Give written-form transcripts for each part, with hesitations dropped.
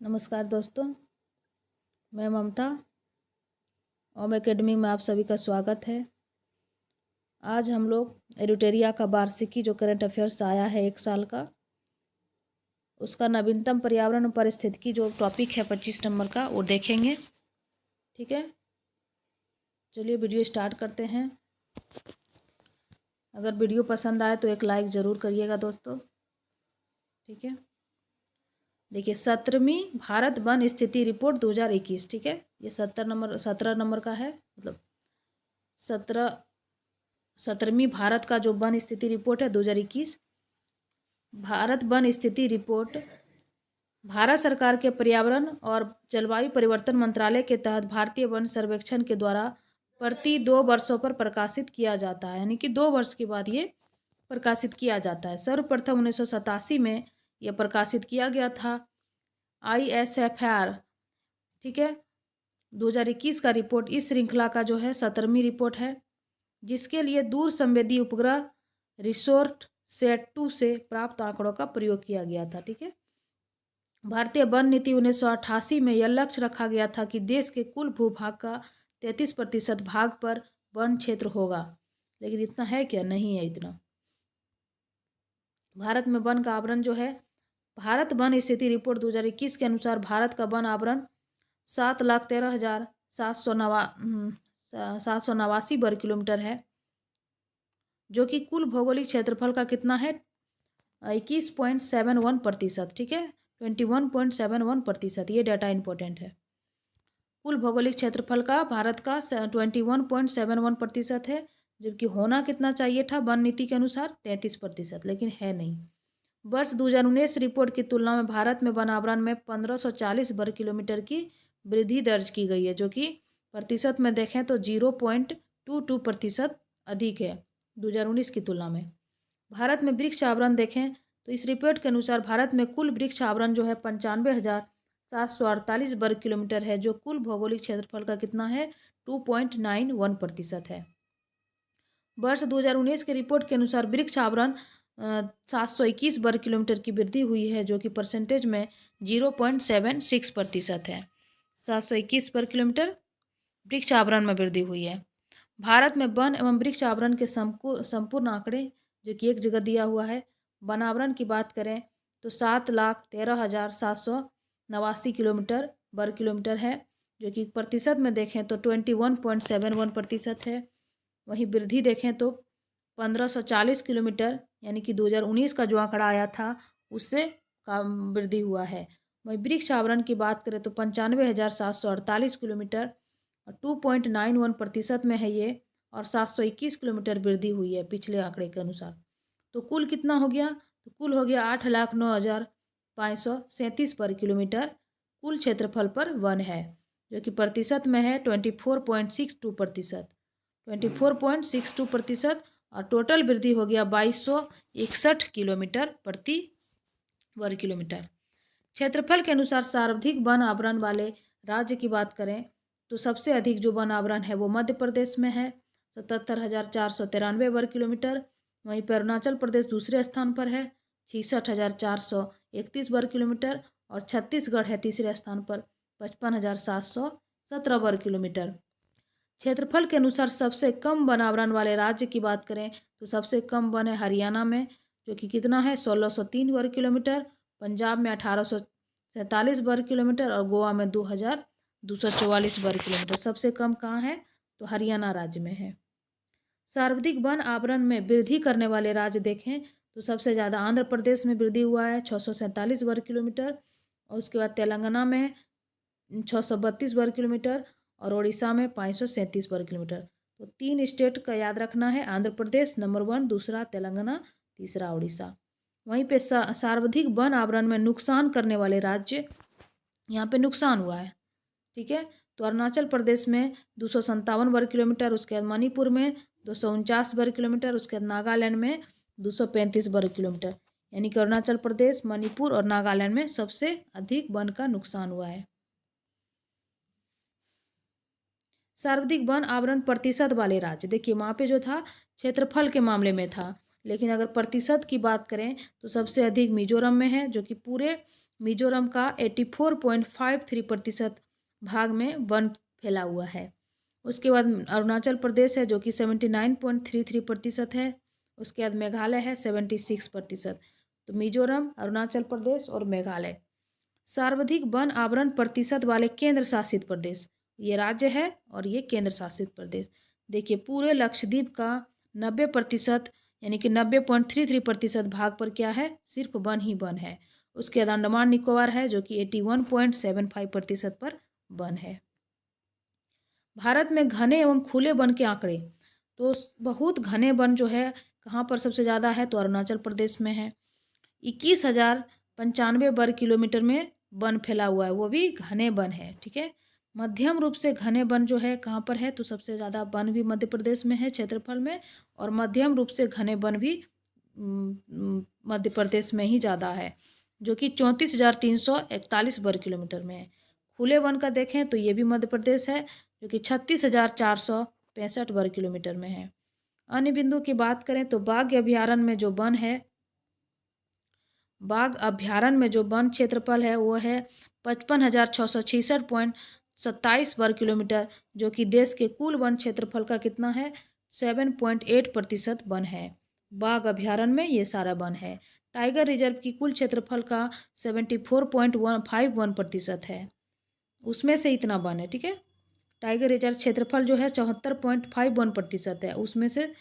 नमस्कार दोस्तों, मैं ममता। ओम एकेडमी में आप सभी का स्वागत है। आज हम लोग एडिटोरिया का वार्षिकी जो करंट अफेयर्स आया है 1 साल का, उसका नवीनतम पर्यावरण और पारिस्थितिकी जो टॉपिक है 25 नंबर का, वो देखेंगे। ठीक है, चलिए वीडियो स्टार्ट करते हैं। अगर वीडियो पसंद आए तो एक लाइक ज़रूर करिएगा दोस्तों। ठीक है, देखिए 17वीं भारत वन स्थिति रिपोर्ट 2021। ठीक है, ये 17 नंबर का है, मतलब 17वीं भारत का जो वन स्थिति रिपोर्ट है 2021। भारत वन स्थिति रिपोर्ट भारत सरकार के पर्यावरण और जलवायु परिवर्तन मंत्रालय के तहत भारतीय वन सर्वेक्षण के द्वारा प्रति 2 वर्षों पर प्रकाशित किया जाता है, यानी कि 2 वर्ष के बाद ये प्रकाशित किया जाता है। सर्वप्रथम 1987 में यह प्रकाशित किया गया था। ISFR, ठीक है, 2021 का रिपोर्ट इस श्रृंखला का जो है 17वीं रिपोर्ट है, जिसके लिए दूर संवेदी उपग्रह रिसोर्ट सेट 2 से प्राप्त आंकड़ों का प्रयोग किया गया था। ठीक है, भारतीय वन नीति 1988 में यह लक्ष्य रखा गया था कि देश के कुल भूभाग का 33% भाग पर वन क्षेत्र होगा, लेकिन इतना है क्या? नहीं है इतना। भारत में वन का आवरण जो है, भारत वन स्थिति रिपोर्ट 2021 के अनुसार भारत का वन आवरण 7,13,789 वर्ग किलोमीटर है, जो कि कुल भौगोलिक क्षेत्रफल का कितना है? 21.71%। ठीक है, 21.71%। ये डाटा इंपॉर्टेंट है। कुल भौगोलिक क्षेत्रफल का भारत का 21.71% है, जबकि होना कितना चाहिए था वन नीति के अनुसार? 33%, लेकिन है नहीं। वर्ष 2019 रिपोर्ट की तुलना में भारत में वन आवरण में 1540 वर्ग किलोमीटर की वृद्धि दर्ज की गई है, जो कि प्रतिशत में देखें तो 0.22% अधिक है 2019 की तुलना में। भारत में वृक्ष आवरण देखें तो इस रिपोर्ट के अनुसार भारत में कुल वृक्ष आवरण जो है 95,748 वर्ग किलोमीटर है, जो कुल भौगोलिक क्षेत्रफल का कितना है? 2.91% है। वर्ष 2019 के रिपोर्ट के अनुसार वृक्ष आवरण 721 वर्ग किलोमीटर की वृद्धि हुई है, जो कि परसेंटेज में 0.76% है। 721 वर्ग किलोमीटर वृक्ष आवरण में वृद्धि हुई है। भारत में वन एवं वृक्ष आवरण के संपूर्ण आंकड़े जो कि एक जगह दिया हुआ है। वन आवरण की बात करें तो 7,13,789 किलोमीटर वर्ग किलोमीटर है, जो कि प्रतिशत में देखें तो 21.71% है। वहीं वृद्धि देखें तो 1540 किलोमीटर, यानी कि 2019 का जो आंकड़ा आया था उससे कम वृद्धि हुआ है। वहीं वृक्ष आवरण की बात करें तो 95,748 किलोमीटर और 2.91% में है ये, और 721 किलोमीटर वृद्धि हुई है पिछले आंकड़े के अनुसार। तो कुल कितना हो गया? तो कुल हो गया 8,09,537 वर्ग किलोमीटर कुल क्षेत्रफल पर वन है, जो कि प्रतिशत में है 24.62%। 24.62%, और टोटल वृद्धि हो गया 2261 किलोमीटर प्रति वर्ग किलोमीटर। क्षेत्रफल के अनुसार सर्वाधिक वन आवरण वाले राज्य की बात करें तो सबसे अधिक जो वन आवरण है वो मध्य प्रदेश में है, 77,493 वर्ग किलोमीटर। वहीं पर अरुणाचल प्रदेश दूसरे स्थान पर है, 66,431 वर्ग किलोमीटर, और छत्तीसगढ़ है तीसरे स्थान पर, 55,717 वर्ग किलोमीटर। क्षेत्रफल के अनुसार सबसे कम वन आवरण वाले राज्य की बात करें तो सबसे कम वन है हरियाणा में, जो कि कितना है? 1603 वर्ग किलोमीटर। पंजाब में 1847 वर्ग किलोमीटर, और गोवा में 2244 वर्ग किलोमीटर। सबसे कम कहाँ है? तो हरियाणा राज्य में है। सर्वाधिक वन आवरण में वृद्धि करने वाले राज्य देखें तो सबसे ज़्यादा आंध्र प्रदेश में वृद्धि हुआ है 647 वर्ग किलोमीटर, और उसके बाद तेलंगाना में 632 वर्ग किलोमीटर, और उड़ीसा में 537 वर्ग किलोमीटर। तो 3 स्टेट का याद रखना है, आंध्र प्रदेश नंबर 1, दूसरा तेलंगाना, तीसरा उड़ीसा। वहीं पे सर्वाधिक वन आवरण में नुकसान करने वाले राज्य, यहाँ पे नुकसान हुआ है। ठीक है, तो अरुणाचल प्रदेश में 257 वर्ग किलोमीटर, उसके बाद मणिपुर में 249 वर्ग किलोमीटर, उसके बाद नागालैंड में 235 वर्ग किलोमीटर। यानी कि अरुणाचल प्रदेश, मणिपुर और नागालैंड में सबसे अधिक वन का नुकसान हुआ है। सर्वाधिक वन आवरण प्रतिशत वाले राज्य देखिए, वहाँ पे जो था क्षेत्रफल के मामले में था, लेकिन अगर प्रतिशत की बात करें तो सबसे अधिक मिजोरम में है, जो कि पूरे मिजोरम का 84.53% भाग में वन फैला हुआ है। उसके बाद अरुणाचल प्रदेश है, जो कि 79.33% है। उसके बाद मेघालय है 76%। तो मिजोरम, अरुणाचल प्रदेश और मेघालय। सर्वाधिक वन आवरण प्रतिशत वाले केंद्र शासित प्रदेश, ये राज्य है और ये केंद्र शासित प्रदेश। देखिए पूरे लक्षद्वीप का 90% यानी कि 90.33% भाग पर क्या है, सिर्फ वन ही वन है। उसके बाद अंडमान निकोबार है, जो कि 81.75% पर वन है। भारत में घने एवं खुले वन के आंकड़े, तो बहुत घने वन जो है कहाँ पर सबसे ज़्यादा है, तो अरुणाचल प्रदेश में है। 21,095 वर्ग किलोमीटर में वन फैला हुआ है, वो भी घने वन है। ठीक है, मध्यम रूप से घने वन जो है कहाँ पर है, तो सबसे ज़्यादा वन भी मध्य प्रदेश में है क्षेत्रफल में, और मध्यम रूप से घने वन भी मध्य प्रदेश में ही ज़्यादा है, जो कि 34,341 वर्ग किलोमीटर में है। खुले वन का देखें तो ये भी मध्य प्रदेश है, जो कि 36,465 वर्ग किलोमीटर में है। अन्य बिंदु की बात करें तो बाघ अभ्यारण्य में जो वन है, बाघ अभ्यारण्य में जो वन क्षेत्रफल है वो है 55,666.27 वर्ग किलोमीटर, जो कि देश के कुल वन क्षेत्रफल का कितना है, 7.8% वन है। बाघ अभ्यारण्य में ये सारा वन है। टाइगर रिजर्व की कुल क्षेत्रफल का 74.51% है, उसमें से इतना वन है। ठीक है, टाइगर रिजर्व क्षेत्रफल जो है 74.51% है, उसमें से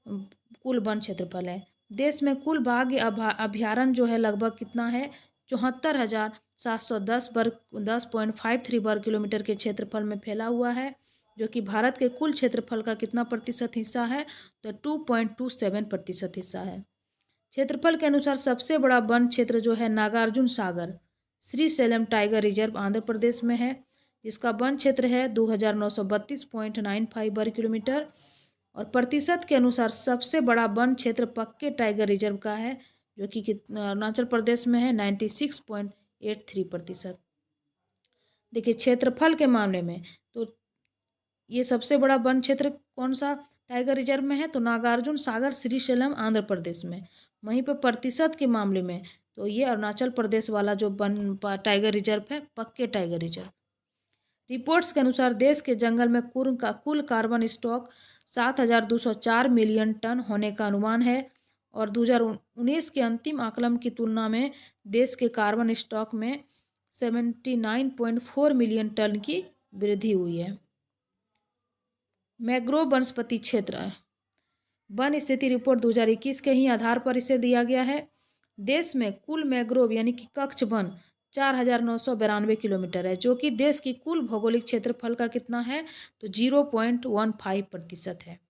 कुल वन क्षेत्रफल है। देश में कुल बाघ अभ्यारण्य जो है लगभग कितना है, 74,710 10.53 वर्ग किलोमीटर के क्षेत्रफल में फैला हुआ है, जो कि भारत के कुल क्षेत्रफल का कितना प्रतिशत हिस्सा है, तो 2.27% हिस्सा है। क्षेत्रफल के अनुसार सबसे बड़ा वन क्षेत्र जो है नागार्जुन सागर श्रीशैलम टाइगर रिजर्व आंध्र प्रदेश में है, जिसका वन क्षेत्र है 2,932.95 वर्ग किलोमीटर। और प्रतिशत के अनुसार सबसे बड़ा वन क्षेत्र पक्के टाइगर रिजर्व का है, जो कि अरुणाचल प्रदेश में है 96.83%। देखिए क्षेत्रफल के मामले में तो ये सबसे बड़ा वन क्षेत्र कौन सा टाइगर रिजर्व में है, तो नागार्जुन सागर श्रीशैलम आंध्र प्रदेश में। वहीं पर प्रतिशत के मामले में तो ये अरुणाचल प्रदेश वाला जो वन टाइगर रिजर्व है, पक्के टाइगर रिजर्व। रिपोर्ट्स के अनुसार देश के जंगल में कुल कार्बन स्टॉक 7,204 मिलियन टन होने का अनुमान है, और 2019 के अंतिम आकलन की तुलना में देश के कार्बन स्टॉक में 79.4 मिलियन टन की वृद्धि हुई है। मैंग्रोव वनस्पति क्षेत्र वन स्थिति रिपोर्ट 2021 के ही आधार पर इसे दिया गया है। देश में कुल मैंग्रोव यानी कि कच्छ वन 4,992 किलोमीटर है, जो कि देश की कुल भौगोलिक क्षेत्रफल का कितना है, तो 0.15% है।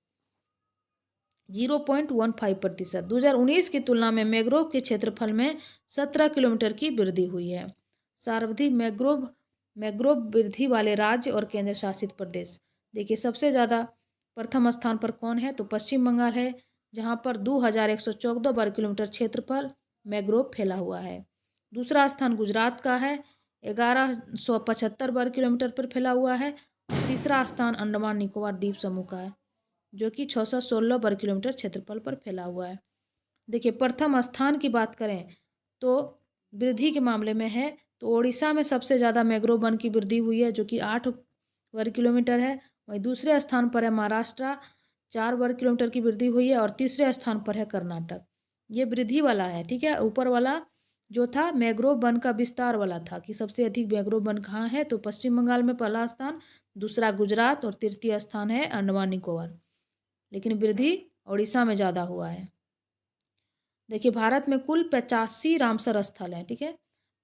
0.15%। 2019 की तुलना में मैंग्रोव के क्षेत्रफल में 17 किलोमीटर की वृद्धि हुई है। सर्वाधिक मैंग्रोव वृद्धि वाले राज्य और केंद्र शासित प्रदेश, देखिए सबसे ज़्यादा प्रथम स्थान पर कौन है, तो पश्चिम बंगाल है, जहाँ पर 2,114 वर्ग किलोमीटर क्षेत्रफल मैंग्रोव फैला हुआ है। दूसरा स्थान गुजरात का है, 1,175 वर्ग किलोमीटर पर फैला हुआ है। तीसरा स्थान अंडमान निकोबार द्वीप समूह का है, जो कि 616 वर्ग किलोमीटर क्षेत्रफल पर फैला हुआ है। देखिए प्रथम स्थान की बात करें तो वृद्धि के मामले में है, तो ओडिशा में सबसे ज़्यादा मैंग्रोव वन की वृद्धि हुई है, जो कि 8 वर्ग किलोमीटर है। वहीं दूसरे स्थान पर है महाराष्ट्र, 4 वर्ग किलोमीटर की वृद्धि हुई है, और तीसरे स्थान पर है कर्नाटक। ये वृद्धि वाला है। ठीक है, ऊपर वाला जो था मैंग्रोव वन का विस्तार वाला था कि सबसे अधिक मैंग्रोव वन कहाँ है, तो पश्चिम बंगाल में पहला स्थान, दूसरा गुजरात और तृतीय स्थान है अंडमान निकोबार। लेकिन वृद्धि उड़ीसा में ज़्यादा हुआ है। देखिए भारत में कुल 85 रामसर स्थल है। ठीक है,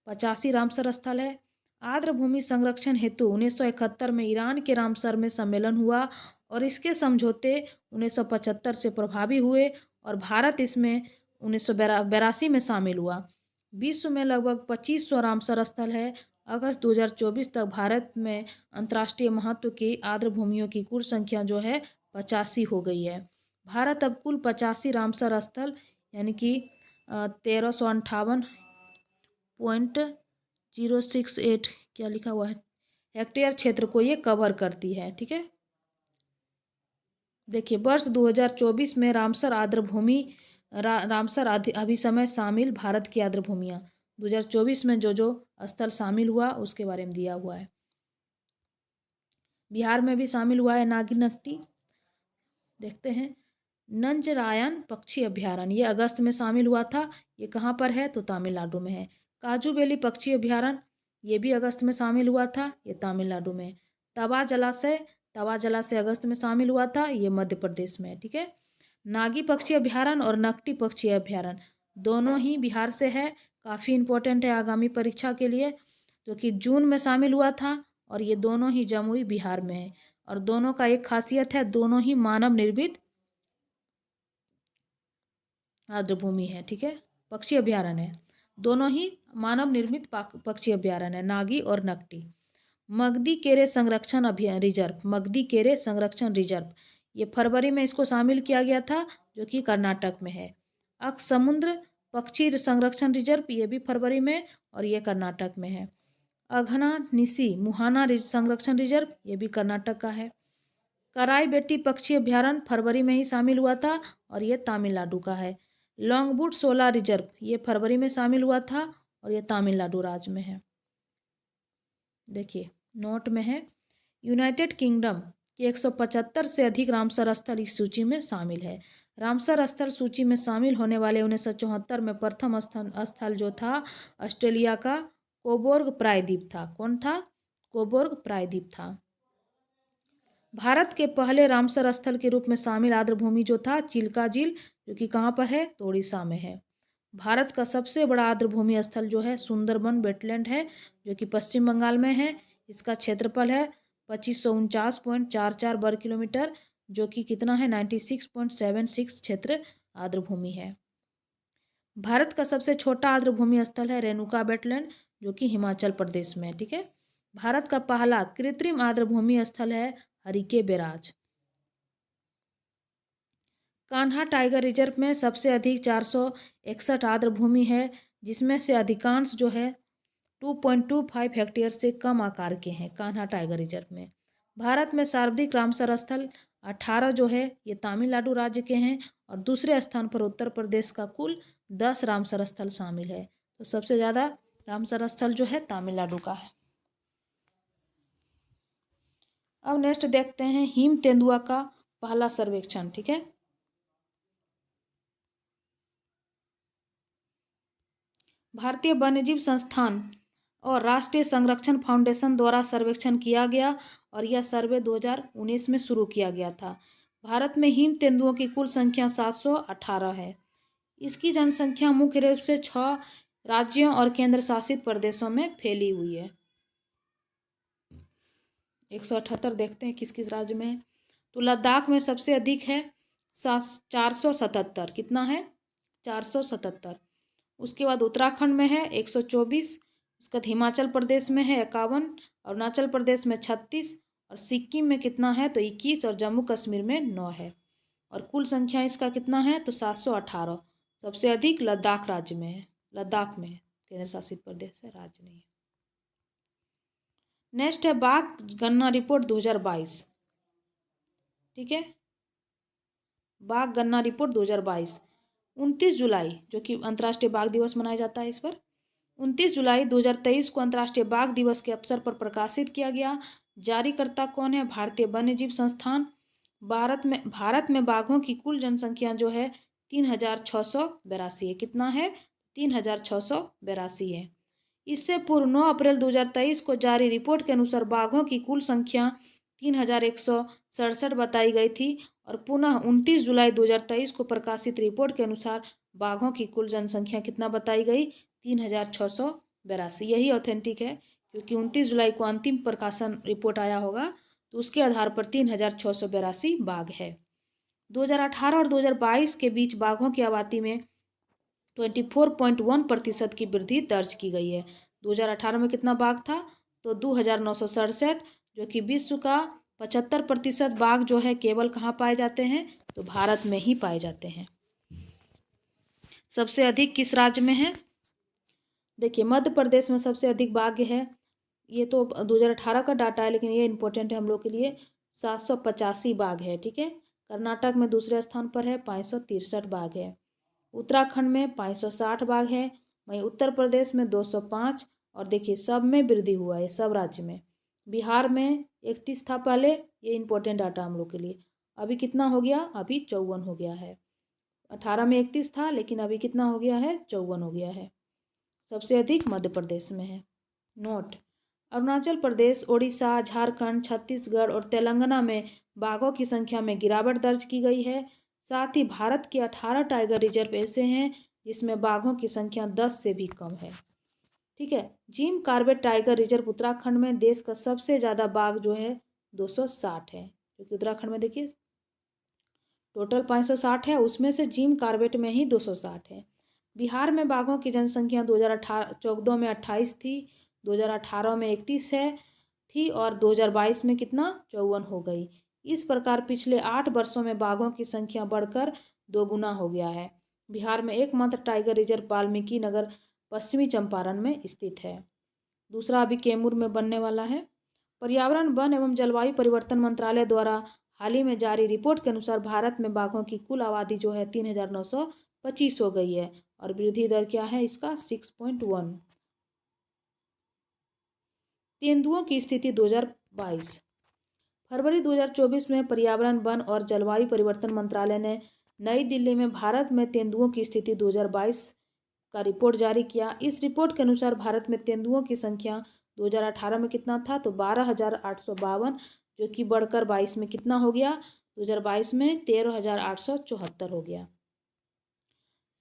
85 रामसर स्थल है। आर्द्र भूमि संरक्षण हेतु 1971 में ईरान के रामसर में सम्मेलन हुआ, और इसके समझौते 1975 से प्रभावी हुए, और भारत इसमें 1982 में शामिल हुआ। विश्व में लगभग 2500 रामसर स्थल है। अगस्त 2024 तक भारत में अंतर्राष्ट्रीय महत्व की आर्द्र भूमियों की कुल संख्या जो है 85 हो गई है। भारत अब कुल 85 रामसर स्थल यानी कि 1358.068 क्या लिखा हुआ है हेक्टेयर क्षेत्र को ये कवर करती है। ठीक है, देखिए वर्ष 2024 में रामसर आर्द्र भूमि रामसर अभिसमय शामिल भारत की आर्द्र भूमियाँ 2024 में जो स्थल शामिल हुआ उसके बारे में दिया हुआ है। बिहार में भी शामिल हुआ है नागिनट्टी। देखते हैं नंजरायन पक्षी अभयारण्य, ये अगस्त में शामिल हुआ था। ये कहाँ पर है तो तमिलनाडु में है। काजूबेली पक्षी अभयारण्य, ये भी अगस्त में शामिल हुआ था, ये तमिलनाडु में है। तवा जलाशय अगस्त में शामिल हुआ था, ये मध्य प्रदेश में है। ठीक है। नागी पक्षी अभयारण्य और नकटी पक्षी अभयारण्य दोनों ही बिहार से है। काफ़ी इंपॉर्टेंट है आगामी परीक्षा के लिए, जो कि जून में शामिल हुआ था और ये दोनों ही जमुई बिहार में है। और दोनों का एक खासियत है, दोनों ही मानव निर्मित आर्द्र भूमि है। ठीक है, पक्षी अभयारण्य है, दोनों ही मानव निर्मित पक्षी अभयारण्य है, नागी और नकटी। मगदी केरे संरक्षण अभियान रिजर्व, मगदी केरे संरक्षण रिजर्व, ये फरवरी में इसको शामिल किया गया था, जो कि कर्नाटक में है। समुद्र पक्षी संरक्षण रिजर्व, ये भी फरवरी में और ये कर्नाटक में है। अघना निसी मुहाना संरक्षण रिजर्व, ये भी कर्नाटक का है। कराई बेट्टी पक्षी अभयारण्य फरवरी में ही शामिल हुआ था और ये तमिलनाडु का है। लॉन्गवुड शोला रिजर्व, ये फरवरी में शामिल हुआ था और ये तमिलनाडु राज्य में है। देखिए नोट में है, यूनाइटेड किंगडम के 175 से अधिक रामसर स्थल इस सूची में शामिल है। रामसर स्थल सूची में शामिल होने वाले 1974 में प्रथम स्थल जो था ऑस्ट्रेलिया का कोबोर्ग प्रायद्वीप था। कौन था? कोबोर्ग प्रायद्वीप था। भारत के पहले रामसर स्थल के रूप में शामिल आर्द्र भूमि जो था चिल्का झील, जो कि कहाँ पर है तो उड़ीसा में है। भारत का सबसे बड़ा आर्द्र भूमि स्थल जो है सुंदरबन वेटलैंड है, जो कि पश्चिम बंगाल में है। इसका क्षेत्रफल है 2549.44 वर्ग किलोमीटर, जो कि कितना है 96.76 क्षेत्र आर्द्र भूमि है। भारत का सबसे छोटा आर्द्र भूमि स्थल है रेणुका वेटलैंड, जो कि हिमाचल प्रदेश में है। ठीक है। भारत का पहला कृत्रिम आर्द्र भूमि स्थल है Harike barrage. Kanha tiger reserve में सबसे अधिक 461 आर्द्र भूमि है, जिसमें से अधिकांश जो है 2.25 हेक्टेयर से कम आकार के हैं कान्हा टाइगर रिजर्व में। भारत में सर्वाधिक रामसर स्थल 18 जो है ये तमिलनाडु राज्य के हैं और दूसरे स्थान पर उत्तर प्रदेश का कुल 10 रामसर स्थल शामिल है। तो सबसे ज़्यादा रामसर स्थल जो है तमिलनाडु का है। अब नेक्स्ट देखते हैं हिम तेंदुआ का पहला सर्वेक्षण। ठीक है। भारतीय वन्यजीव संस्थान और राष्ट्रीय संरक्षण फाउंडेशन द्वारा सर्वेक्षण किया गया और यह सर्वे 2019 में शुरू किया गया था। भारत में हिम तेंदुओं की कुल संख्या 718 है। इसकी जनसंख्या मुख्य रूप से 6 राज्यों और केंद्र शासित प्रदेशों में फैली हुई है। 178 देखते हैं किस किस राज्य में है। तो लद्दाख में सबसे अधिक है 477। कितना है? 477। उसके बाद उत्तराखंड में है 124। उसके बाद हिमाचल प्रदेश में है 51, अरुणाचल प्रदेश में 36 और सिक्किम में कितना है तो 21 और जम्मू कश्मीर में 9 है। और कुल संख्या इसका कितना है तो 718। सबसे अधिक लद्दाख राज्य में है, लद्दाख में है, केंद्र शासित प्रदेश है, राज्य नहीं है। नेक्स्ट है बाघ गणना रिपोर्ट 2022। ठीक है, बाघ गणना रिपोर्ट 2022 29 जुलाई जो कि अंतर्राष्ट्रीय बाघ दिवस मनाया जाता है, इस पर 29 जुलाई 2023 को अंतर्राष्ट्रीय बाघ दिवस के अवसर पर प्रकाशित किया गया। जारीकर्ता कौन है? भारतीय वन्यजीव संस्थान। भारत में बाघों की कुल जनसंख्या जो है 3682 है। कितना है? 3682 है। इससे पूर्व 9 अप्रैल 2023 को जारी रिपोर्ट के अनुसार बाघों की कुल संख्या 3167 बताई गई थी और पुनः 29 जुलाई 2023 को प्रकाशित रिपोर्ट के अनुसार बाघों की कुल जनसंख्या कितना बताई गई? 3682। यही ऑथेंटिक है, क्योंकि 29 जुलाई को अंतिम प्रकाशन रिपोर्ट आया होगा तो उसके आधार पर 3682 बाघ है। 2018 और 2022 के बीच बाघों की आबादी में 24.1% की वृद्धि दर्ज की गई है। 2018 में कितना बाघ था तो 2967, जो कि विश्व का 75% बाघ जो है केवल कहाँ पाए जाते हैं तो भारत में ही पाए जाते हैं। सबसे अधिक किस राज्य में है? देखिए मध्य प्रदेश में सबसे अधिक बाघ है। ये तो 2018 का डाटा है, लेकिन ये इम्पोर्टेंट है हम लोग के लिए। 785 बाघ है। ठीक है। कर्नाटक में दूसरे स्थान पर है, 563 बाघ है। उत्तराखंड में 560 बाघ है। वहीं उत्तर प्रदेश में 205। और देखिए सब में वृद्धि हुआ है, सब राज्य में। बिहार में 31 था पहले, ये इंपॉर्टेंट डाटा हम लोग के लिए। अभी कितना हो गया, अभी 54 हो गया है। 18 में 31 था, लेकिन अभी कितना हो गया है, 54 हो गया है। सबसे अधिक मध्य प्रदेश में है। नोट: अरुणाचल प्रदेश, ओडिशा, झारखंड, छत्तीसगढ़ और तेलंगाना में बाघों की संख्या में गिरावट दर्ज की गई है। साथ ही भारत के 18 टाइगर रिजर्व ऐसे हैं जिसमें बाघों की संख्या 10 से भी कम है। ठीक है। Jim Corbett tiger reserve Uttarakhand में देश का सबसे ज़्यादा बाघ जो है 260 है, क्योंकि उत्तराखंड में देखिए टोटल 560 है, उसमें से जिम कॉर्बेट में ही 260 है। बिहार में बाघों की जनसंख्या 2014 में 28 थी, 2018 में 31 थी और 2022 में कितना 54 हो गई। इस प्रकार पिछले 8 वर्षों में बाघों की संख्या बढ़कर 2 गुना हो गया है। बिहार में एकमात्र टाइगर रिजर्व वाल्मीकि नगर पश्चिमी चंपारण में स्थित है। दूसरा अभी कैमूर में बनने वाला है। पर्यावरण, वन एवं जलवायु परिवर्तन मंत्रालय द्वारा हाल ही में जारी रिपोर्ट के अनुसार भारत में बाघों की कुल आबादी जो है 3,925 हो गई है और वृद्धि दर क्या है इसका 6.1। तेंदुओं की स्थिति 2022। फरवरी 2024 में पर्यावरण, वन और जलवायु परिवर्तन मंत्रालय ने नई दिल्ली में भारत में तेंदुओं की स्थिति 2022 का रिपोर्ट जारी किया। इस रिपोर्ट के अनुसार भारत में तेंदुओं की संख्या 2018 में कितना था, तो 12,852, जो कि बढ़कर 22 में कितना हो गया, 2022 में 13,874 हो गया।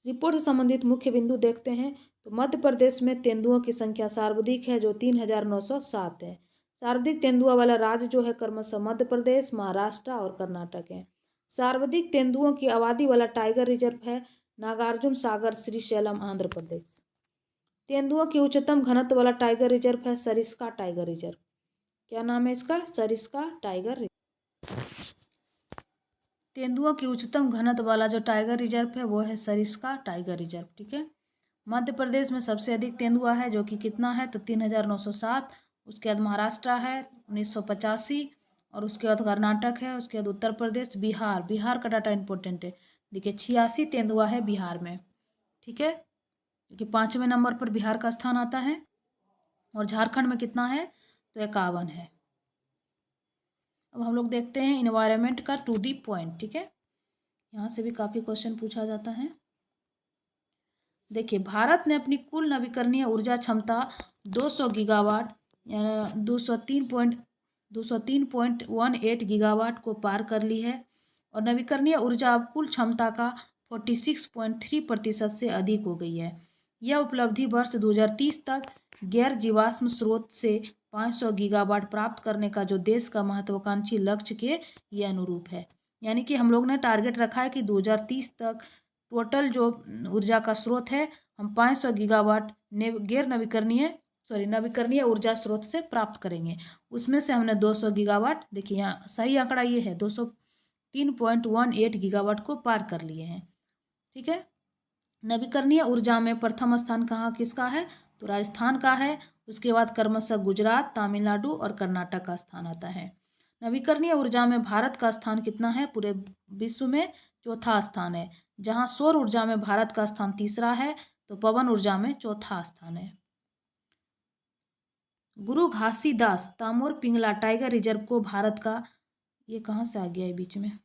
रिपोर्ट से संबंधित मुख्य बिंदु देखते हैं तो मध्य प्रदेश में तेंदुओं की संख्या सर्वाधिक है, जो 3,907 है। सर्वाधिक तेंदुआ वाला राज्य जो है क्रमशः मध्य प्रदेश, महाराष्ट्र और कर्नाटक है। सर्वाधिक तेंदुओं की आबादी वाला टाइगर रिजर्व है नागार्जुन सागर, श्रीशैलम, आंध्र प्रदेश। तेंदुओं की उच्चतम घनत्व वाला टाइगर रिजर्व है सरिस्का टाइगर रिजर्व। क्या नाम है इसका, सरिस्का टाइगर रिजर्व। तेंदुओं की उच्चतम घनत्व वाला जो टाइगर रिजर्व है वो है सरिस्का टाइगर रिजर्व। ठीक है। मध्य प्रदेश में सबसे अधिक तेंदुआ है, जो कि कितना है, तो 3,907। उसके बाद महाराष्ट्र है 1,985 और उसके बाद कर्नाटक है, उसके बाद उत्तर प्रदेश, बिहार का डाटा इंपॉर्टेंट है। देखिए 86 तेंदुआ है बिहार में। ठीक है, क्योंकि 5वें नंबर पर बिहार का स्थान आता है। और झारखंड में कितना है, तो 51 है। अब हम लोग देखते हैं इन्वायरमेंट का टू दी पॉइंट। ठीक है, यहाँ से भी काफ़ी क्वेश्चन पूछा जाता है। देखिए भारत ने अपनी कुल नवीकरणीय ऊर्जा क्षमता 200 गीगावाट 203.18 गीगावाट को पार कर ली है और नवीकरणीय ऊर्जा अब कुल क्षमता का 46.3% से अधिक हो गई है। यह उपलब्धि वर्ष 2030 तक गैर जीवाश्म स्रोत से 500 गीगावाट प्राप्त करने का जो देश का महत्वाकांक्षी लक्ष्य के ये अनुरूप है। यानी कि हम लोग ने टारगेट रखा है कि 2030 तक टोटल जो ऊर्जा का स्रोत है हम 500 गीगावाट नवीकरणीय ऊर्जा स्रोत से प्राप्त करेंगे। उसमें से हमने 200 गीगावाट, देखिए यहाँ सही आंकड़ा ये है, 203.18 गीगावाट को पार कर लिए हैं। ठीक है, नवीकरणीय ऊर्जा में प्रथम स्थान कहाँ किसका है, तो राजस्थान का है। उसके बाद क्रमशः गुजरात, तमिलनाडु और कर्नाटक का स्थान आता है। नवीकरणीय ऊर्जा में भारत का स्थान कितना है, पूरे विश्व में चौथा स्थान है। जहां सौर ऊर्जा में भारत का स्थान तीसरा है, तो पवन ऊर्जा में चौथा स्थान है। गुरु घासीदास तामोर पिंगला टाइगर रिजर्व को भारत का, ये कहाँ से आ गया है बीच में,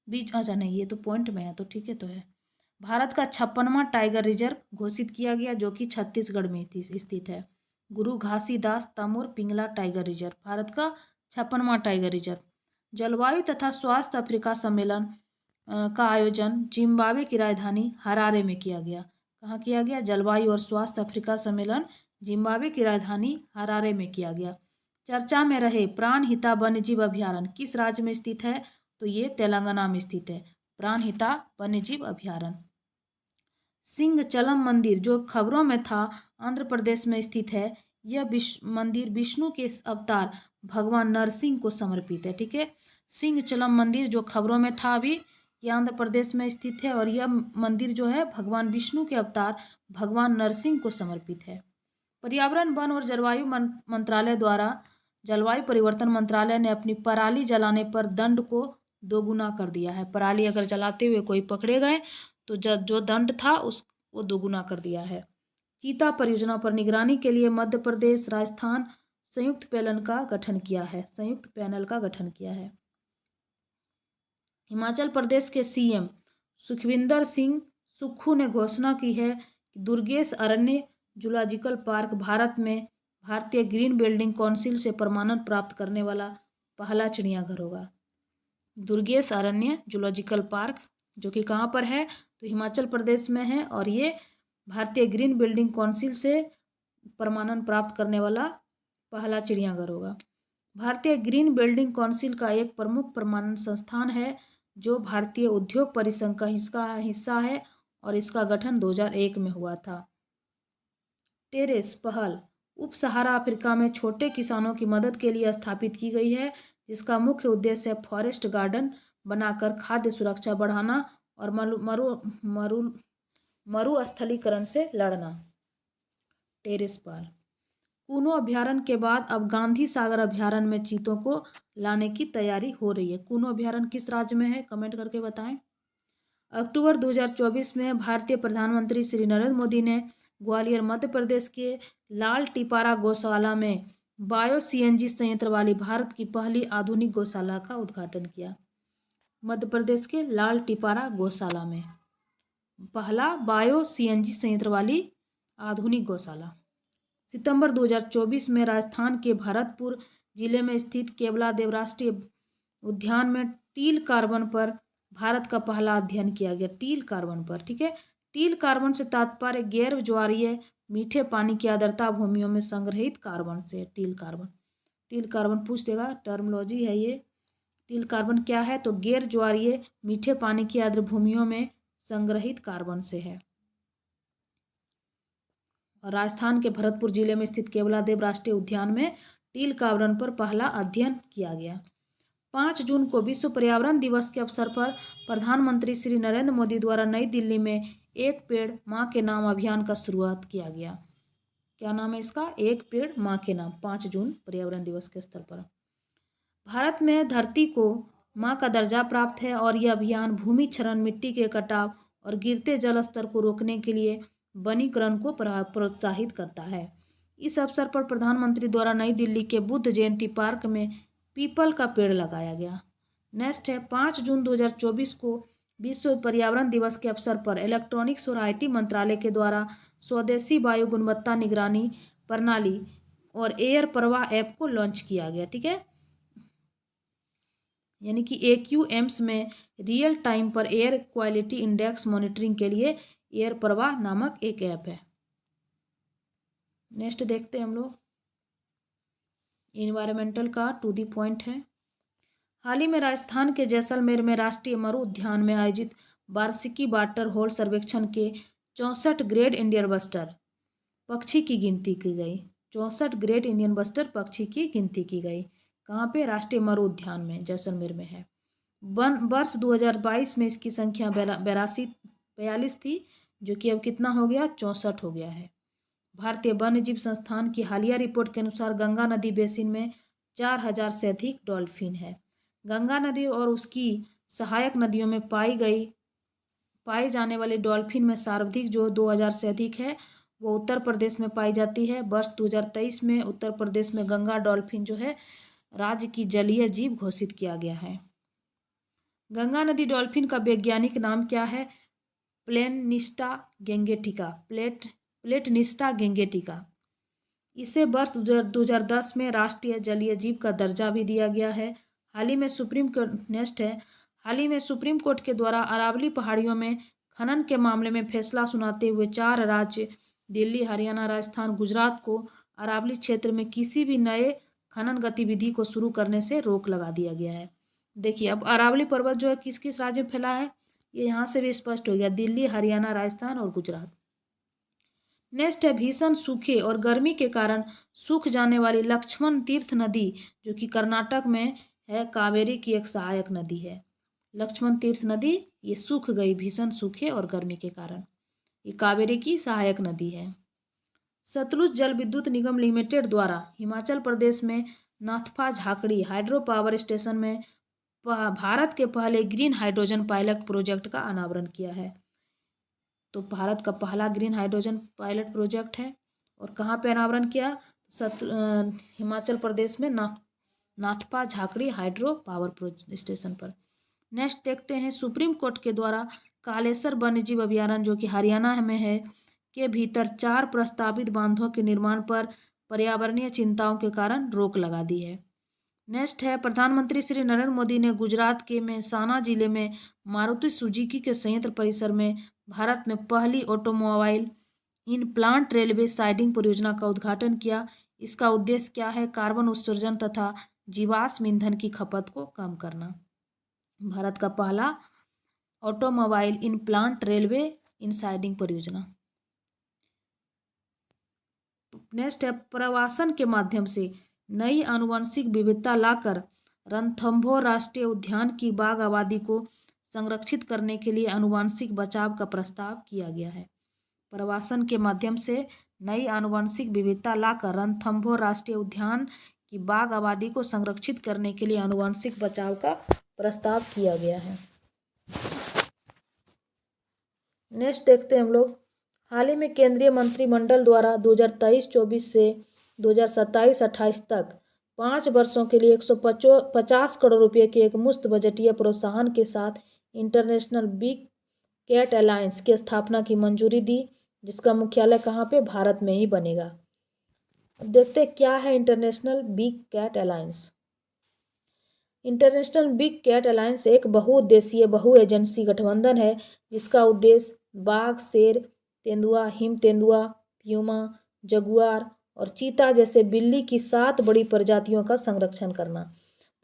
अच्छा नहीं ये तो पॉइंट में है, तो ठीक है, तो है भारत का 56वां टाइगर रिजर्व घोषित किया गया, जो कि छत्तीसगढ़ में स्थित है। गुरु घासीदास तामोर पिंगला टाइगर रिजर्व भारत का 56वां टाइगर रिजर्व। जलवायु तथा स्वास्थ्य अफ्रीका सम्मेलन का आयोजन जिम्बाब्वे की राजधानी हरारे में किया गया। कहाँ किया गया, जलवायु और स्वास्थ्य अफ्रीका सम्मेलन जिम्बाब्वे की राजधानी हरारे में किया गया। चर्चा में रहे प्राणहिता वन्यजीव अभयारण्य किस राज्य में स्थित है, तो ये तेलंगाना में स्थित है, प्राणहिता वन्यजीव अभयारण्य। सिंहचलम मंदिर जो खबरों में था आंध्र प्रदेश में स्थित है। यह मंदिर विष्णु के अवतार भगवान नरसिंह को समर्पित है। ठीक है, सिंहचलम मंदिर जो खबरों में था अभी, यह आंध्र प्रदेश में स्थित है और यह मंदिर जो है भगवान विष्णु के अवतार भगवान नरसिंह को समर्पित है। पर्यावरण, वन और जलवायु मंत्रालय द्वारा जलवायु परिवर्तन मंत्रालय ने अपनी पराली जलाने पर दंड को 2 गुना कर दिया है। पराली अगर जलाते हुए कोई पकड़े गए तो जो दंड था वो दोगुना कर दिया है। चीता परियोजना पर निगरानी के लिए मध्य प्रदेश, राजस्थान संयुक्त पैनल का गठन किया है। हिमाचल प्रदेश के सीएम सुखविंदर सिंह सुक्खू ने घोषणा की है कि दुर्गेश अरण्य जूलॉजिकल पार्क भारत में भारतीय ग्रीन बिल्डिंग काउंसिल से प्रमाणन प्राप्त करने वाला पहला चिड़ियाघर होगा। दुर्गेश अरण्य जूलॉजिकल पार्क जो कि कहाँ पर है, तो हिमाचल प्रदेश में है, और ये भारतीय ग्रीन बिल्डिंग काउंसिल से प्रमाणन प्राप्त करने वाला पहला चिड़ियाघर होगा। भारतीय ग्रीन बिल्डिंग काउंसिल का एक प्रमुख प्रमाणन संस्थान है जो भारतीय उद्योग परिसंघ का हिस्सा है और इसका गठन 2001 में हुआ था। टेरेस पहल उप सहारा अफ्रीका में छोटे किसानों की मदद के लिए स्थापित की गई है, जिसका मुख्य उद्देश्य फॉरेस्ट गार्डन बनाकर खाद्य सुरक्षा बढ़ाना और मरुस्थलीकरण से लड़ना। टेरेस पहल कूनो अभ्यारण्य के बाद अब गांधी सागर अभ्यारण्य में चीतों को लाने की तैयारी हो रही है। कूनो अभ्यारण्य किस राज्य में है, कमेंट करके बताएं। अक्टूबर 2024 में भारतीय प्रधानमंत्री श्री नरेंद्र मोदी ने ग्वालियर मध्य प्रदेश के लाल टिपारा गौशाला में बायो सीएनजी संयंत्र वाली भारत की पहली आधुनिक गौशाला का उद्घाटन किया। मध्य प्रदेश के लाल टिपारा गौशाला में पहला बायो सीएनजी संयंत्र वाली आधुनिक गौशाला। सितंबर 2024 में राजस्थान के भरतपुर जिले में स्थित केवलादेव राष्ट्रीय उद्यान में टील कार्बन पर भारत का पहला अध्ययन किया गया। टील कार्बन पर, ठीक है। टील कार्बन से तात्पर्य गैर ज्वारीय मीठे पानी की आर्द्रता भूमियों में संग्रहित कार्बन से। टील कार्बन पूछ देगा, टर्मोलॉजी है ये। टील कार्बन क्या है, तो गैर ज्वारीय मीठे पानी की आर्द्र भूमियों में संग्रहित कार्बन से है। और राजस्थान के भरतपुर जिले में स्थित केवलादेव राष्ट्रीय उद्यान में टील कार्बन पर पहला अध्ययन किया गया। 5 जून को विश्व पर्यावरण दिवस के अवसर पर प्रधानमंत्री श्री नरेंद्र मोदी द्वारा नई दिल्ली में एक पेड़ माँ के नाम अभियान का शुरुआत किया गया। क्या नाम है इसका, एक पेड़ माँ के नाम, 5 जून पर्यावरण दिवस के स्तर पर। भारत में धरती को माँ का दर्जा प्राप्त है और यह अभियान भूमि क्षरण, मिट्टी के कटाव और गिरते जल स्तर को रोकने के लिए वनीकरण को प्रोत्साहित करता है। इस अवसर पर प्रधानमंत्री द्वारा नई दिल्ली के बुद्ध जयंती पार्क में पीपल का पेड़ लगाया गया। नेक्स्ट है 5 जून 2024 को विश्व पर्यावरण दिवस के अवसर पर इलेक्ट्रॉनिक्स और आईटी मंत्रालय के द्वारा स्वदेशी वायु गुणवत्ता निगरानी प्रणाली और एयर प्रवाह ऐप को लॉन्च किया गया। ठीक है, यानी कि AQAIMS में रियल टाइम पर एयर क्वालिटी इंडेक्स मॉनिटरिंग के लिए एयर प्रवाह नामक एक ऐप है। नेक्स्ट देखते हैं हम लोग, इन्वायरमेंटल का टू दी पॉइंट है। हाल ही में राजस्थान के जैसलमेर में राष्ट्रीय मरु उद्यान में आयोजित वार्षिकी वाटर होल सर्वेक्षण के 64 ग्रेड इंडियन बस्टर पक्षी की गिनती की गई। 64 ग्रेड इंडियन बस्टर पक्षी की गिनती की गई। कहाँ पे, राष्ट्रीय मरु उद्यान में जैसलमेर में है। वर्ष 2022 में इसकी संख्या 42 थी, जो कि अब कितना हो गया, 64 हो गया है। भारतीय वन्यजीव संस्थान की हालिया रिपोर्ट के अनुसार गंगा नदी बेसिन में 4000 से अधिक डॉल्फिन है। गंगा नदी और उसकी सहायक नदियों में पाई जाने वाली डॉल्फिन में सर्वाधिक जो 2000 से अधिक है वो उत्तर प्रदेश में पाई जाती है। वर्ष 2023 में उत्तर प्रदेश में गंगा डॉल्फिन जो है राज्य की जलीय जीव घोषित किया गया है। गंगा नदी डॉल्फिन का वैज्ञानिक नाम क्या है, प्लेटनिस्टा गेंगेटिका। इसे वर्ष 2010 में राष्ट्रीय जलीय जीव का दर्जा भी दिया गया है। हाल ही में सुप्रीम कोर्ट के द्वारा अरावली पहाड़ियों में खनन के मामले में फैसला सुनाते हुए 4 राज्य दिल्ली, हरियाणा, राजस्थान, गुजरात को अरावली क्षेत्र में किसी भी नए खनन गतिविधि को शुरू करने से रोक लगा दिया गया है। देखिए, अब अरावली पर्वत जो है किस किस राज्य में फैला है, ये यहाँ से भी स्पष्ट हो गया, दिल्ली, हरियाणा, राजस्थान और गुजरात। नेक्स्ट है भीषण सूखे और गर्मी के कारण सूख जाने वाली लक्ष्मण तीर्थ नदी, जो कि कर्नाटक में है, कावेरी की एक सहायक नदी है। लक्ष्मण तीर्थ नदी ये सूख गई भीषण सूखे और गर्मी के कारण, ये कावेरी की सहायक नदी है। सतलुज जल विद्युत निगम लिमिटेड द्वारा हिमाचल प्रदेश में Nathpa Jhakri hydro power station में भारत के पहले ग्रीन हाइड्रोजन पायलट प्रोजेक्ट का अनावरण किया है। तो भारत का पहला ग्रीन हाइड्रोजन पायलट प्रोजेक्ट है। और कहाँ पे अनावरण किया? हिमाचल प्रदेश में Nathpa Jhakri hydro power station पर। नेक्स्ट देखते हैं, सुप्रीम कोर्ट के द्वारा कालेसर वन्यजीव अभयारण्य जो कि हरियाणा में है के भीतर 4 प्रस्तावित बांधों के निर्माण पर पर्यावरणीय चिंताओं के कारण रोक लगा दी है। नेक्स्ट है, प्रधानमंत्री श्री नरेंद्र मोदी ने गुजरात के मेहसाना जिले में मारुति सुजुकी के संयंत्र परिसर में भारत में पहली automobile in plant railway siding परियोजना का उद्घाटन किया। इसका उद्देश्य क्या है? कार्बन उत्सर्जन तथा जीवाश्म ईंधन की खपत को कम करना। भारत का पहला automobile in plant railway in siding परियोजना। नेक्स्ट है, प्रवासन के माध्यम से नई आनुवंशिक विविधता लाकर रणथंभौर राष्ट्रीय उद्यान की बाघ आबादी को संरक्षित करने के लिए आनुवंशिक बचाव का प्रस्ताव किया गया है। प्रवासन के माध्यम से नई आनुवंशिक विविधता लाकर रणथंभौर राष्ट्रीय उद्यान की बाघ आबादी को संरक्षित करने के लिए आनुवंशिक बचाव का प्रस्ताव किया गया है। नेक्स्ट देखते हैं हम लोग, हाल ही में केंद्रीय मंत्रिमंडल द्वारा 2023-24 से 2027-28 तक 5 वर्षों के लिए 150 करोड़ रुपये के एक मुफ्त बजटीय प्रोत्साहन के साथ इंटरनेशनल बिग कैट अलायंस की स्थापना की मंजूरी दी, जिसका मुख्यालय कहाँ पे? भारत में ही बनेगा। अब देखते हैं क्या है international big cat alliance. International big cat alliance एक बहुउद्देशीय बहु एजेंसी गठबंधन है जिसका उद्देश्य बाघ, शेर, तेंदुआ, हिम तेंदुआ, प्यूमा, जगुआर और चीता जैसे बिल्ली की 7 बड़ी प्रजातियों का संरक्षण करना।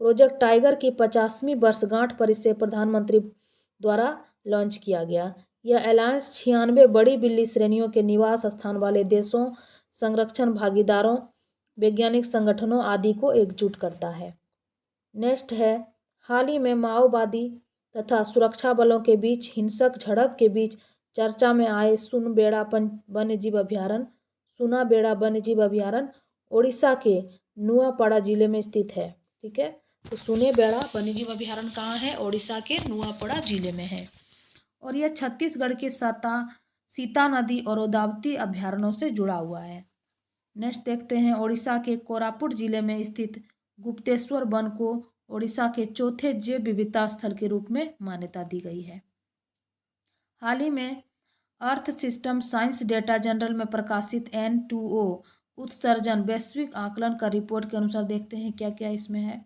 प्रोजेक्ट टाइगर की 50वीं वर्षगांठ पर इसे प्रधानमंत्री द्वारा लॉन्च किया गया। यह अलायंस 96 बड़ी बिल्ली श्रेणियों के निवास स्थान वाले देशों, संरक्षण भागीदारों, वैज्ञानिक संगठनों आदि को एकजुट करता है। नेक्स्ट है, हाल ही में माओवादी तथा सुरक्षा बलों के बीच हिंसक झड़प के बीच चर्चा में आए सुनाबेड़ा वन्यजीव अभयारण्य ओडिशा के नुआपड़ा जिले में स्थित है। ठीक है, तो सुनाबेड़ा वन्यजीव अभयारण्य कहाँ है? ओडिशा के नुआपड़ा जिले में है। और यह छत्तीसगढ़ के सीता नदी और गोदावरी अभयारण्यों से जुड़ा हुआ है। नेक्स्ट देखते हैं, ओडिशा के कोरापुट जिले में स्थित गुप्तेश्वर वन को ओडिशा के चौथे जैव विविधता स्थल के रूप में मान्यता दी गई है। हाल ही में earth system science data journal में प्रकाशित N2O उत्सर्जन वैश्विक आकलन का रिपोर्ट के अनुसार देखते हैं क्या क्या इसमें है।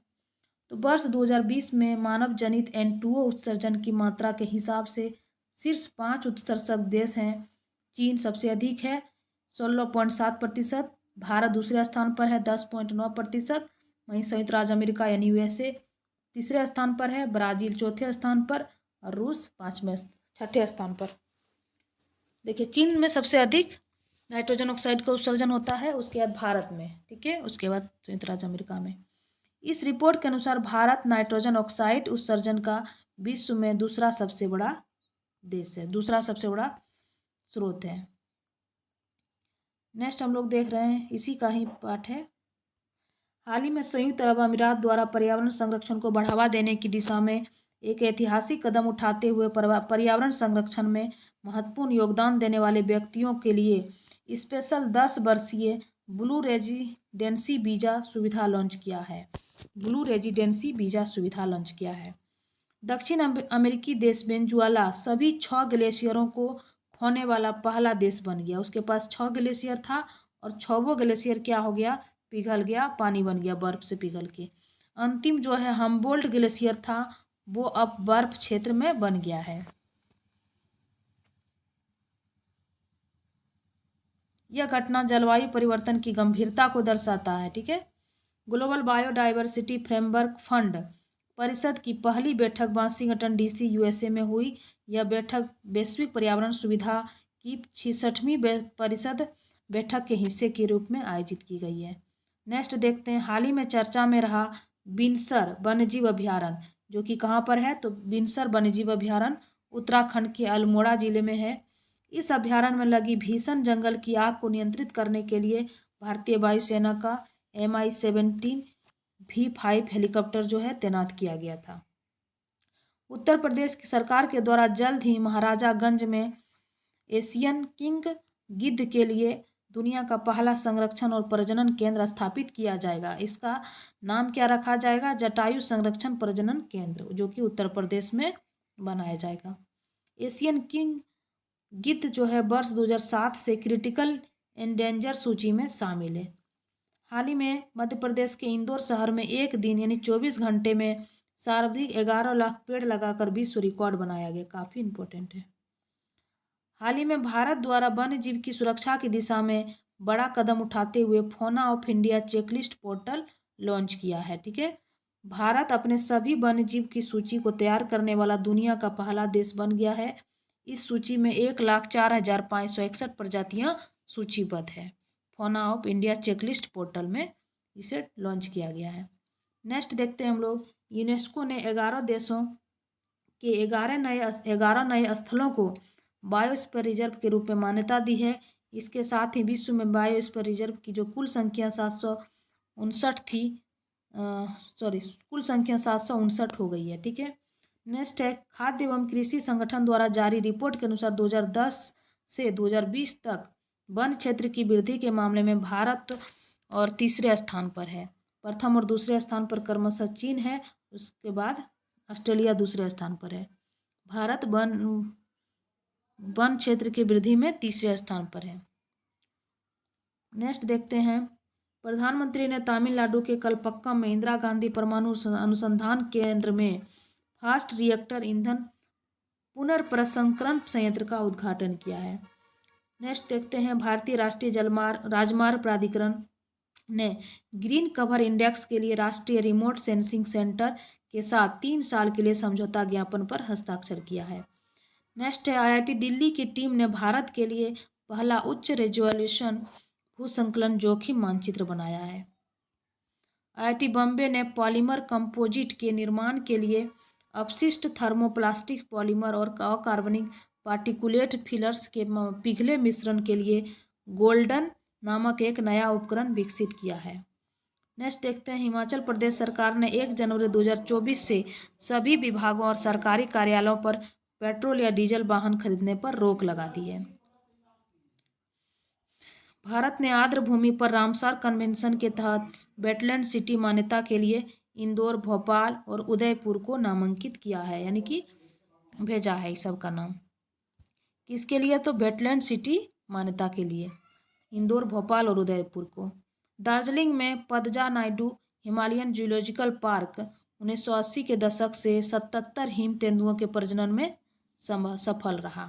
तो वर्ष 2020 में मानव जनित N2O उत्सर्जन की मात्रा के हिसाब से शीर्ष 5 उत्सर्जक देश हैं। चीन सबसे अधिक है 16.7%, भारत दूसरे स्थान पर है 10.9%, वहीं संयुक्त राज्य अमेरिका यानी USA तीसरे स्थान पर है, ब्राजील चौथे स्थान पर और रूस छठे स्थान पर। देखिए, चीन में सबसे अधिक नाइट्रोजन ऑक्साइड का उत्सर्जन होता है, उसके बाद भारत में, ठीक है, उसके बाद संयुक्त राज्य अमेरिका में। इस रिपोर्ट के अनुसार भारत नाइट्रोजन ऑक्साइड उत्सर्जन का विश्व में दूसरा सबसे बड़ा देश है, दूसरा सबसे बड़ा स्रोत है। नेक्स्ट हम लोग देख रहे हैं, इसी का ही पार्ट है। हाल ही में संयुक्त अरब अमीरात द्वारा पर्यावरण संरक्षण को बढ़ावा देने की दिशा में एक ऐतिहासिक कदम उठाते हुए पर्यावरण संरक्षण में महत्वपूर्ण योगदान देने वाले व्यक्तियों के लिए स्पेशल 10 वर्षीय ब्लू रेजिडेंसी वीजा सुविधा लॉन्च किया है। ब्लू रेजिडेंसी वीजा सुविधा लॉन्च किया है। दक्षिण अमेरिकी देश वेनेजुएला सभी 6 ग्लेशियरों को खोने वाला पहला देश बन गया। उसके पास 6 ग्लेशियर था और 6वां ग्लेशियर क्या हो गया? पिघल गया, पानी बन गया बर्फ से पिघल के। अंतिम जो है हम्बोल्ट ग्लेशियर था, वो अब बर्फ क्षेत्र में बन गया है। यह घटना जलवायु परिवर्तन की गंभीरता को दर्शाता है। ठीक है, ग्लोबल बायोडाइवर्सिटी फ्रेमवर्क फंड परिषद की पहली बैठक वाशिंगटन DC USA में हुई। यह बैठक वैश्विक पर्यावरण सुविधा की 66वीं परिषद बैठक के हिस्से के रूप में आयोजित की गई है। नेक्स्ट देखते हैं, हाल ही में चर्चा में रहा बिनसर वन्यजीव अभयारण्य, जो कि कहाँ पर है? तो बिनसर वन्यजीव अभयारण्य उत्तराखंड के अल्मोड़ा जिले में है। इस अभयारण्य में लगी भीषण जंगल की आग को नियंत्रित करने के लिए भारतीय वायुसेना का Mi-17 V5 हेलीकॉप्टर जो है तैनात किया गया था। उत्तर प्रदेश की सरकार के द्वारा जल्द ही महाराजागंज में एशियन किंग गिद्ध के लिए दुनिया का पहला संरक्षण और प्रजनन केंद्र स्थापित किया जाएगा। इसका नाम क्या रखा जाएगा? जटायु संरक्षण प्रजनन केंद्र, जो कि उत्तर प्रदेश में बनाया जाएगा। एशियन किंग गिद्ध जो है वर्ष 2007 से क्रिटिकल एंडेंजर सूची में शामिल है। हाल ही में मध्य प्रदेश के इंदौर शहर में एक दिन यानी 24 घंटे में सर्वाधिक 11 लाख पेड़ लगाकर विश्व रिकॉर्ड बनाया गया। काफ़ी इंपॉर्टेंट है। हाल ही में भारत द्वारा वन्य जीव की सुरक्षा की दिशा में बड़ा कदम उठाते हुए fauna of India checklist portal launch किया है। ठीक है, भारत अपने सभी वन्य जीव की सूची को तैयार करने वाला दुनिया का पहला देश बन गया है। इस सूची में 1,04,561 प्रजातियां सूचीबद्ध है। Fauna of India checklist portal में इसे लॉन्च किया गया है। नेक्स्ट देखते हैं हम लोग, यूनेस्को ने 11 देशों के 11 नए स्थलों को बायोस्फीयर रिजर्व के रूप में मान्यता दी है। इसके साथ ही विश्व में बायोस्फीयर रिजर्व की जो कुल संख्या 759 थी, कुल संख्या 759 हो गई है। ठीक है, नेक्स्ट है, खाद्य एवं कृषि संगठन द्वारा जारी रिपोर्ट के अनुसार 2010 से 2020 तक वन क्षेत्र की वृद्धि के मामले में भारत और तीसरे स्थान पर है। प्रथम और दूसरे स्थान पर क्रमशः चीन है, उसके बाद ऑस्ट्रेलिया दूसरे स्थान पर है। भारत वन क्षेत्र की वृद्धि में तीसरे स्थान पर है। नेक्स्ट देखते हैं, प्रधानमंत्री ने तमिलनाडु के कलपक्कम में इंदिरा गांधी परमाणु अनुसंधान केंद्र में फास्ट रिएक्टर ईंधन पुनर्प्रसंस्करण संयंत्र का उद्घाटन किया है। नेक्स्ट देखते हैं, भारतीय राष्ट्रीय राजमार्ग प्राधिकरण ने ग्रीन कवर इंडेक्स के लिए राष्ट्रीय रिमोट सेंसिंग सेंटर के साथ 3 साल के लिए समझौता ज्ञापन पर हस्ताक्षर किया है। नेक्स्ट है, IIT दिल्ली की टीम ने भारत के लिए पहला उच्च रेजोल्यूशन भूसंकलन जोखिम मानचित्र बनाया है। IIT बॉम्बे ने पॉलीमर कंपोजिट के निर्माण के लिए अपशिष्ट थर्मोप्लास्टिक पॉलीमर और अकार्बनिक पार्टिकुलेट फिलर्स के पिघले मिश्रण के लिए गोल्डन नामक एक नया उपकरण विकसित किया है। नेक्स्ट देखते हैं, हिमाचल प्रदेश सरकार ने 1 जनवरी 2024 से सभी विभागों और सरकारी कार्यालयों पर पेट्रोल या डीजल वाहन खरीदने पर रोक लगा दी है। भारत ने आर्द्र भूमि पर रामसार कन्वेंशन के तहत वेटलैंड सिटी मान्यता के लिए इंदौर, भोपाल और उदयपुर को नामांकित किया है, यानी कि भेजा है इस सब का नाम। किसके लिए? तो वेटलैंड सिटी मान्यता के लिए इंदौर, भोपाल और उदयपुर को। दार्जिलिंग में पदजा नायडू हिमालयन जूलॉजिकल पार्क 1980 के दशक से 77 हिम तेंदुओं के प्रजनन में सफल रहा।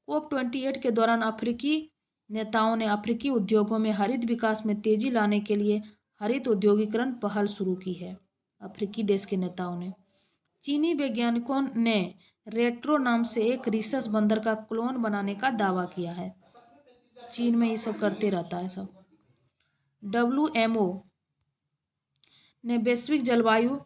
COP28 के दौरान अफ्रीकी नेताओं ने अफ्रीकी उद्योगों में हरित विकास में तेजी लाने के लिए हरित औद्योगिकरण पहल शुरू की है। अफ्रीकी देश के नेताओं ने। चीनी वैज्ञानिकों ने रेट्रो नाम से एक रिसस बंदर का क्लोन बनाने का दावा किया है। चीन में ये सब करते रहता है सब। WMO ने वैश्विक जलवायु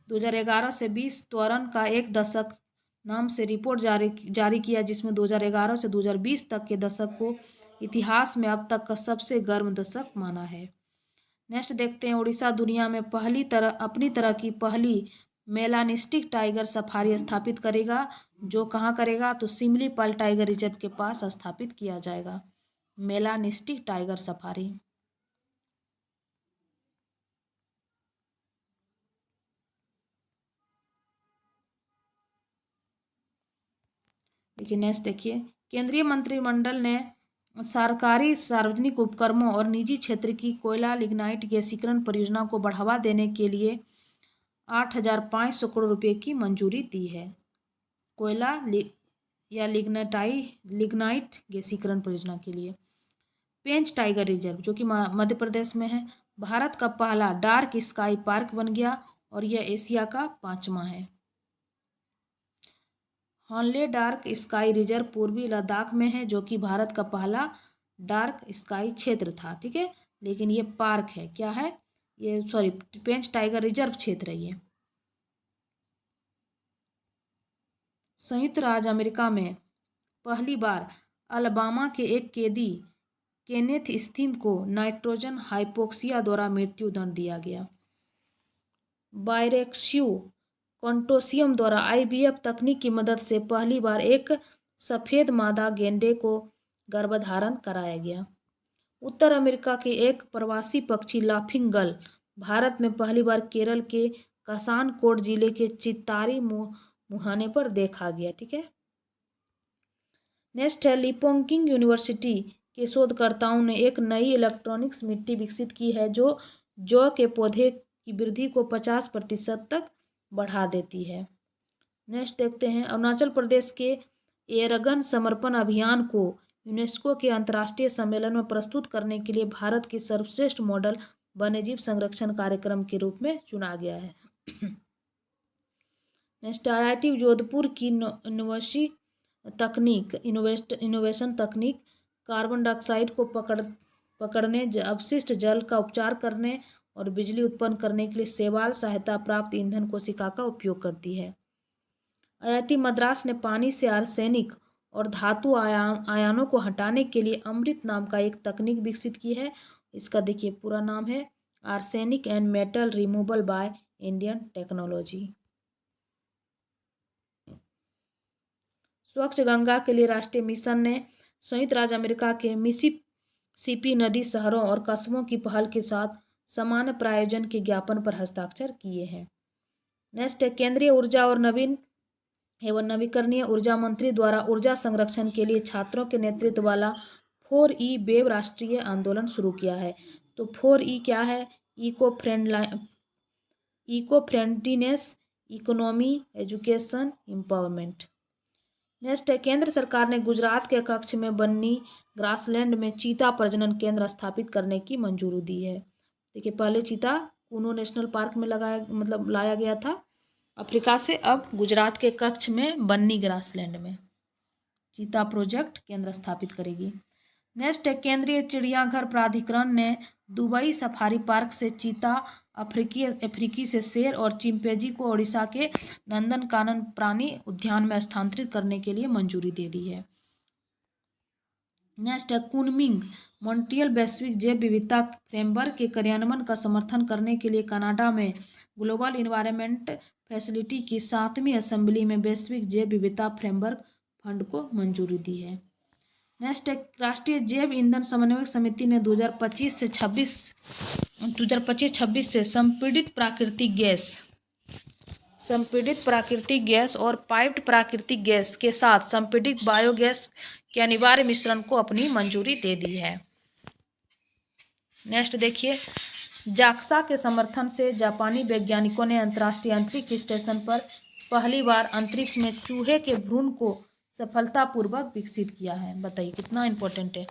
2011 से 20 त्वरण का एक दशक नाम से रिपोर्ट जारी किया, जिसमें 2011 से 2020 तक के दशक को इतिहास में अब तक का सबसे गर्म दशक माना है। नेक्स्ट देखते हैं, उड़ीसा दुनिया में अपनी तरह की पहली मेलानिस्टिक टाइगर सफारी स्थापित करेगा, जो कहाँ करेगा? तो सिमलीपाल टाइगर रिजर्व के पास स्थापित किया जाएगा मेलानिस्टिक टाइगर सफारी। देखिए नेक्स्ट देखिए, केंद्रीय मंत्रिमंडल ने सरकारी सार्वजनिक उपक्रमों और निजी क्षेत्र की कोयला लिग्नाइट गैसीकरण परियोजना को बढ़ावा देने के लिए 8,500 करोड़ रुपए की मंजूरी दी है। कोयला या लिग्नाइट गैसीकरण परियोजना के लिए। पेंच टाइगर रिजर्व जो कि मध्य प्रदेश में है, भारत का पहला डार्क स्काई पार्क बन गया और यह एशिया का 5वां है। हॉनले डार्क स्काई रिजर्व पूर्वी लद्दाख में है, जो कि भारत का पहला डार्क स्काई क्षेत्र था। ठीक है, लेकिन ये पार्क है, क्या है ये? सॉरी, पेंच टाइगर रिजर्व क्षेत्र है ये। संयुक्त राज्य अमेरिका में पहली बार अलबामा के एक कैदी केनेथ स्थिम को नाइट्रोजन हाइपोक्सिया द्वारा मृत्यु दंड दिया गया। बायरेक्स्यू कंटोसियम द्वारा IVF तकनीक की मदद से पहली बार एक सफ़ेद मादा गेंडे को गर्भधारण कराया गया। उत्तर अमेरिका के एक प्रवासी पक्षी लाफिंग गल भारत में पहली बार केरल के कासानकोट जिले के चित्तारी मुहाने पर देखा गया। ठीक है। नेक्स्ट है, लिपोंकिंग यूनिवर्सिटी के शोधकर्ताओं ने एक नई इलेक्ट्रॉनिक्स मिट्टी विकसित की है जो जौ के पौधे की वृद्धि को 50% तक बढ़ा देती है। नेक्स्ट देखते हैं, अरुणाचल प्रदेश के एयरगन समर्पण अभियान को यूनेस्को के अंतर्राष्ट्रीय सम्मेलन में प्रस्तुत करने के लिए भारत की सर्वश्रेष्ठ मॉडल वन्यजीव संरक्षण कार्यक्रम के रूप में चुना गया है। नेक्स्ट, IIT जोधपुर की इनोवेशन तकनीक कार्बन डाइऑक्साइड को पकड़ने, अपशिष्ट जल का उपचार करने और बिजली उत्पन्न करने के लिए शैवाल सहायता प्राप्त ईंधन कोशिका का उपयोग करती है। IIT मद्रास ने पानी से आर्सेनिक और धातु आयनों को हटाने के लिए अमृत नाम का एक तकनीक विकसित की है। इसका देखिए पूरा नाम है arsenic and metal removal by Indian technology. स्वच्छ गंगा के लिए राष्ट्रीय मिशन ने संयुक्त राज्य अमेरिका के मिसिसिपी नदी शहरों और कस्बों की पहल के साथ समान प्रायोजन के ज्ञापन पर हस्ताक्षर किए हैं। नेक्स्ट है, केंद्रीय ऊर्जा और नवीन एवं नवीकरणीय ऊर्जा मंत्री द्वारा ऊर्जा संरक्षण के लिए छात्रों के नेतृत्व वाला 4E वेब राष्ट्रीय आंदोलन शुरू किया है। तो 4E क्या है? Eco friendliness, economy, education, empowerment. Next है, केंद्र सरकार ने गुजरात के कच्छ में बन्नी ग्रासलैंड में चीता प्रजनन केंद्र स्थापित करने की मंजूरी दी है। देखिए पहले चीता कूनो नेशनल पार्क में लाया गया था अफ्रीका से, अब गुजरात के कच्छ में बन्नी ग्रासलैंड में चीता प्रोजेक्ट केंद्र स्थापित करेगी। नेक्स्ट है, केंद्रीय चिड़ियाघर प्राधिकरण ने दुबई सफारी पार्क से चीता, अफ्रीकी से शेर और चिंपैंजी को ओडिशा के नंदनकानन प्राणी उद्यान में स्थानांतरित करने के लिए मंजूरी दे दी है। नेक्स्ट है, कुनमिंग मॉन्ट्रियल वैश्विक जैव विविधता फ्रेमवर्क के कार्यान्वयन का समर्थन करने के लिए कनाडा में ग्लोबल इन्वायरमेंट फैसिलिटी की 7वीं असेंबली में वैश्विक जैव विविधता फ्रेमवर्क फंड को मंजूरी दी है। नेक्स्ट है, राष्ट्रीय जैव ईंधन समन्वय समिति ने 2025-26 से संपीड़ित प्राकृतिक गैस और पाइप्ड प्राकृतिक गैस के साथ संपीड़ित बायोगैस के अनिवार्य मिश्रण को अपनी मंजूरी दे दी है। नेक्स्ट देखिए, जाक्सा के समर्थन से जापानी वैज्ञानिकों ने अंतर्राष्ट्रीय अंतरिक्ष स्टेशन पर पहली बार अंतरिक्ष में चूहे के भ्रूण को सफलतापूर्वक विकसित किया है। बताइए कितना इंपॉर्टेंट है।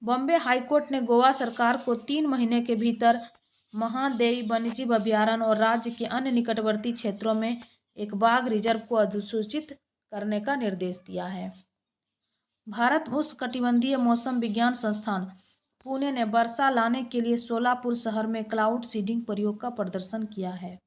बॉम्बे हाईकोर्ट ने गोवा सरकार को 3 महीने के भीतर महादेई वन्यजीव अभयारण्य और राज्य के अन्य निकटवर्ती क्षेत्रों में एक बाघ रिजर्व को अधिसूचित करने का निर्देश दिया है। भारत उष्णकटिबंधीय मौसम विज्ञान संस्थान पुणे ने वर्षा लाने के लिए सोलापुर शहर में क्लाउड सीडिंग प्रयोग का प्रदर्शन किया है।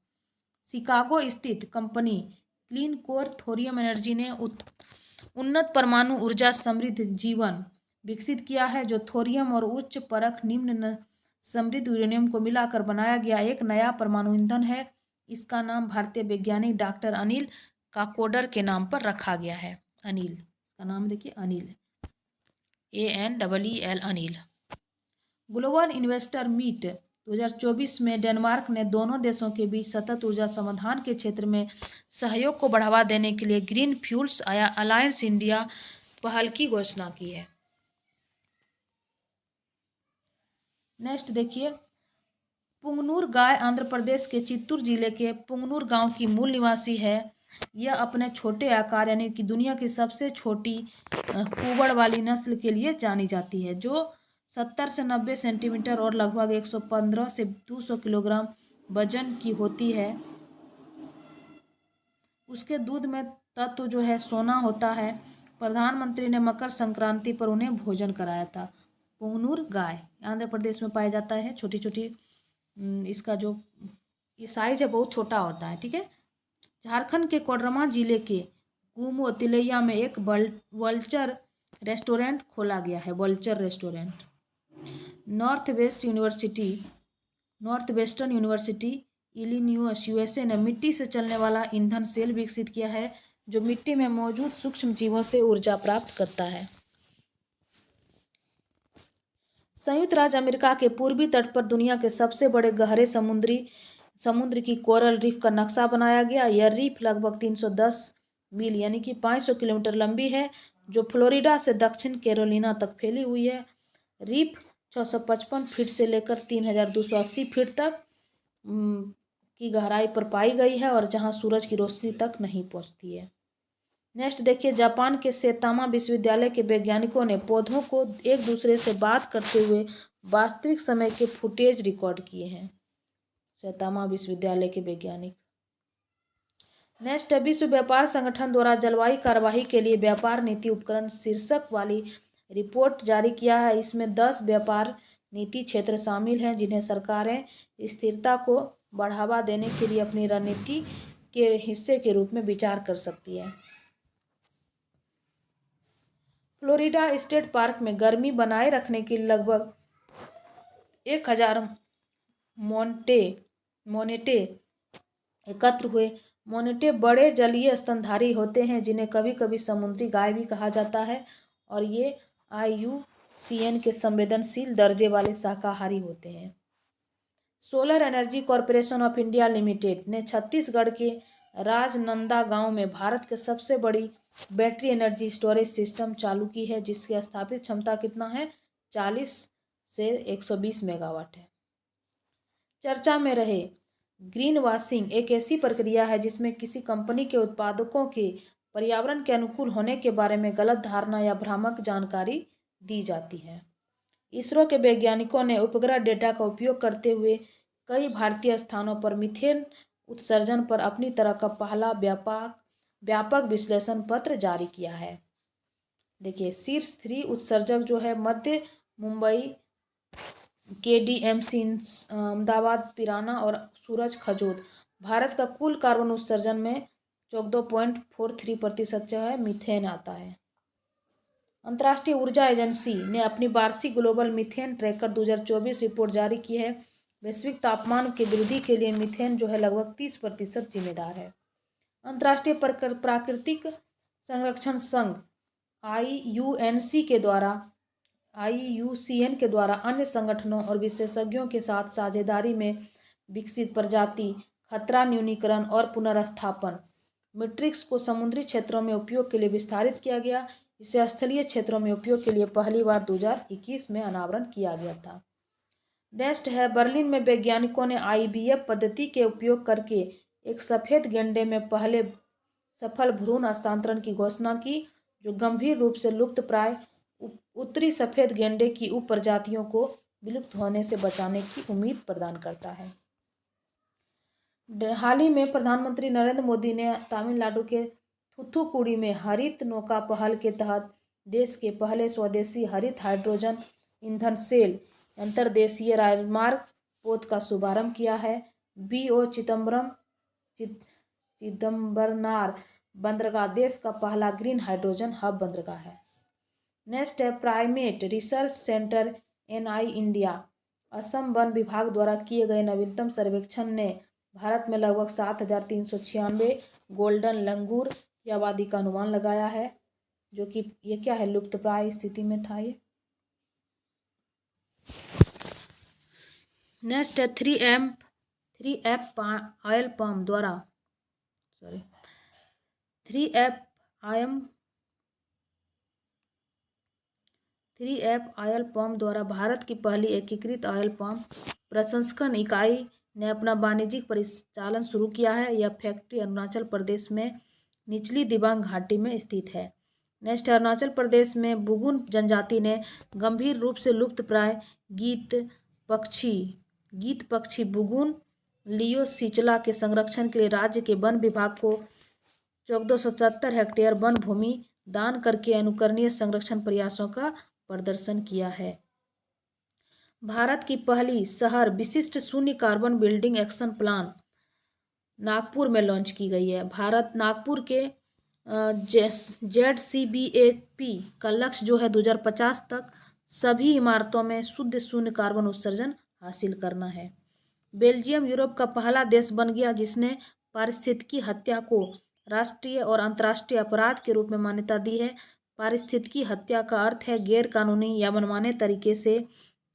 शिकागो स्थित company clean core thorium energy ने उन्नत परमाणु ऊर्जा समृद्ध जीवन विकसित किया है जो थोरियम और उच्च परख निम्न समृद्ध यूरेनियम को मिलाकर बनाया गया एक नया परमाणु ईंधन है। इसका नाम भारतीय वैज्ञानिक डॉक्टर अनिल काकोडर के नाम पर रखा गया है। अनिल, इसका नाम देखिए Anil, ANEEL Anil. Global investor meet 2024 में डेनमार्क ने दोनों देशों के बीच सतत ऊर्जा समाधान के क्षेत्र में सहयोग को बढ़ावा देने के लिए ग्रीन फ्यूल्स अलायंस इंडिया पहल की घोषणा की है। नेक्स्ट देखिए, पुंगनूर गाय आंध्र प्रदेश के चित्तूर जिले के पुंगनूर गांव की मूल निवासी है। यह अपने छोटे आकार यानी कि दुनिया की सबसे छोटी कुबड़ वाली नस्ल के लिए जानी जाती है जो 70 से 90 सेंटीमीटर और लगभग 115 से 200 किलोग्राम वजन की होती है। उसके दूध में तत्व जो है सोना होता है। प्रधानमंत्री ने मकर संक्रांति पर उन्हें भोजन कराया था। पुंगनूर गाय आंध्र प्रदेश में पाया जाता है। छोटी छोटी इसका जो ये साइज है बहुत छोटा होता है। ठीक है। झारखंड के कोडरमा जिले के गुमो तिलैया में एक वल्चर रेस्टोरेंट खोला गया है। Vulture restaurant. North western university Illinois USA ने मिट्टी से चलने वाला ईंधन सेल विकसित किया है जो मिट्टी में मौजूद सूक्ष्म जीवों से ऊर्जा प्राप्त करता है। संयुक्त राज्य अमेरिका के पूर्वी तट पर दुनिया के सबसे बड़े गहरे समुद्र की कोरल रीफ का नक्शा बनाया गया। यह रीफ लगभग 310 मील यानी कि 500 किलोमीटर लंबी है, जो फ्लोरिडा से दक्षिण कैरोलिना तक फैली हुई है। रीफ 655 फीट से लेकर 3280 फीट तक की गहराई पर पाई गई है, और जहां सूरज की रोशनी तक नहीं पहुंचती है। नेक्स्ट देखिए, जापान के सैतामा विश्वविद्यालय के वैज्ञानिकों ने पौधों को एक दूसरे से बात करते हुए वास्तविक समय के फुटेज रिकॉर्ड किए हैं। सैतामा विश्वविद्यालय के वैज्ञानिक। नेक्स्ट, विश्व व्यापार संगठन द्वारा जलवायु कार्यवाही के लिए व्यापार नीति उपकरण शीर्षक वाली रिपोर्ट जारी किया है। इसमें 10 व्यापार नीति क्षेत्र शामिल हैं, जिन्हें सरकारें स्थिरता को बढ़ावा देने के लिए अपनी रणनीति के हिस्से के रूप में विचार कर सकती है। फ्लोरिडा स्टेट पार्क में गर्मी बनाए रखने के लिए लगभग 1000 मोनेटे एकत्र हुए। मोनेटे बड़े जलीय स्तनधारी होते हैं, जिन्हें कभी कभी समुद्री गाय भी कहा जाता है, और ये IUCN के संवेदनशील दर्जे वाले शाकाहारी होते हैं। Solar energy corporation of India limited ने छत्तीसगढ़ के राजनांदगांव में भारत के सबसे बड़ी बैटरी एनर्जी स्टोरेज सिस्टम चालू की है, जिसकी स्थापित क्षमता कितना है, 40 से 120 मेगावाट है। चर्चा में रहे, ग्रीन वॉशिंग एक ऐसी प्रक्रिया है जिसमें किसी कंपनी के उत्पादों के पर्यावरण के अनुकूल होने के बारे में गलत धारणा या भ्रामक जानकारी दी जाती है। इसरो के वैज्ञानिकों ने उपग्रह डेटा का उपयोग करते हुए कई भारतीय स्थानों पर मीथेन उत्सर्जन पर अपनी तरह का पहला व्यापक विश्लेषण पत्र जारी किया है। देखिए, शीर्ष 3 उत्सर्जक जो है मध्य मुंबई, KDMC अहमदाबाद, पिराना और सूरज खजोद। भारत का कुल कार्बन उत्सर्जन में 14.43% जो है मीथेन आता है। अंतर्राष्ट्रीय ऊर्जा एजेंसी ने अपनी वार्षिक ग्लोबल मीथेन ट्रैकर 2024 रिपोर्ट जारी की है। वैश्विक तापमान की वृद्धि के लिए मीथेन जो है लगभग 30% जिम्मेदार है। अंतर्राष्ट्रीय प्राकृतिक संरक्षण संघ IUCN के द्वारा अन्य संगठनों और विशेषज्ञों के साथ साझेदारी में विकसित प्रजाति खतरा न्यूनीकरण और पुनर्स्थापन मैट्रिक्स को समुद्री क्षेत्रों में उपयोग के लिए विस्तारित किया गया। इसे स्थलीय क्षेत्रों में उपयोग के लिए पहली बार 2021 में अनावरण किया गया था। नेक्स्ट है, बर्लिन में वैज्ञानिकों ने IVF पद्धति के उपयोग करके एक सफ़ेद गेंडे में पहले सफल भ्रूण हस्तांतरण की घोषणा की, जो गंभीर रूप से लुप्त प्राय उत्तरी सफ़ेद गेंडे की उप प्रजातियों को विलुप्त होने से बचाने की उम्मीद प्रदान करता है। हाल ही में प्रधानमंत्री नरेंद्र मोदी ने तमिलनाडु के थूथुकुडी में हरित नौका पहल के तहत देश के पहले स्वदेशी हरित हाइड्रोजन ईंधन सेल अंतर्देशीय राजमार्ग पोत का शुभारंभ किया है। BO चिदम्बरनार बंदरगाह देश का पहला ग्रीन हाइड्रोजन हब बंदरगाह है। नेक्स्ट है, primate research centre NI India Assam one विभाग द्वारा किए गए नवीनतम सर्वेक्षण ने भारत में लगभग 7396 गोल्डन लंगूर की आबादी का अनुमान लगाया है, जो कि ये क्या है, लुप्त प्राय स्थिति में था ये। नेक्स्ट है, 3F ऑयल पाम द्वारा 3F ऑयल पाम द्वारा भारत की पहली एकीकृत ऑयल पाम प्रसंस्करण इकाई ने अपना वाणिज्यिक परिचालन शुरू किया है। यह फैक्ट्री अरुणाचल प्रदेश में निचली दिबांग घाटी में स्थित है। नेक्स्ट, अरुणाचल प्रदेश में बुगुन जनजाति ने गंभीर रूप से लुप्त प्राय गीत पक्षी बुगुन लियो सिचला के संरक्षण के लिए राज्य के वन विभाग को 1470 हेक्टेयर वन भूमि दान करके अनुकरणीय संरक्षण प्रयासों का प्रदर्शन किया है। भारत की पहली शहर विशिष्ट शून्य carbon building action plan Nagpur में लॉन्च की गई है। भारत नागपुर के ZCBAP का लक्ष्य जो है 2050 तक सभी इमारतों में शुद्ध शून्य कार्बन उत्सर्जन हासिल करना है। बेल्जियम यूरोप का पहला देश बन गया जिसने पारिस्थितिकी हत्या को राष्ट्रीय और अंतर्राष्ट्रीय अपराध के रूप में मान्यता दी है। पारिस्थितिकी हत्या का अर्थ है गैर कानूनी या मनमाने तरीके से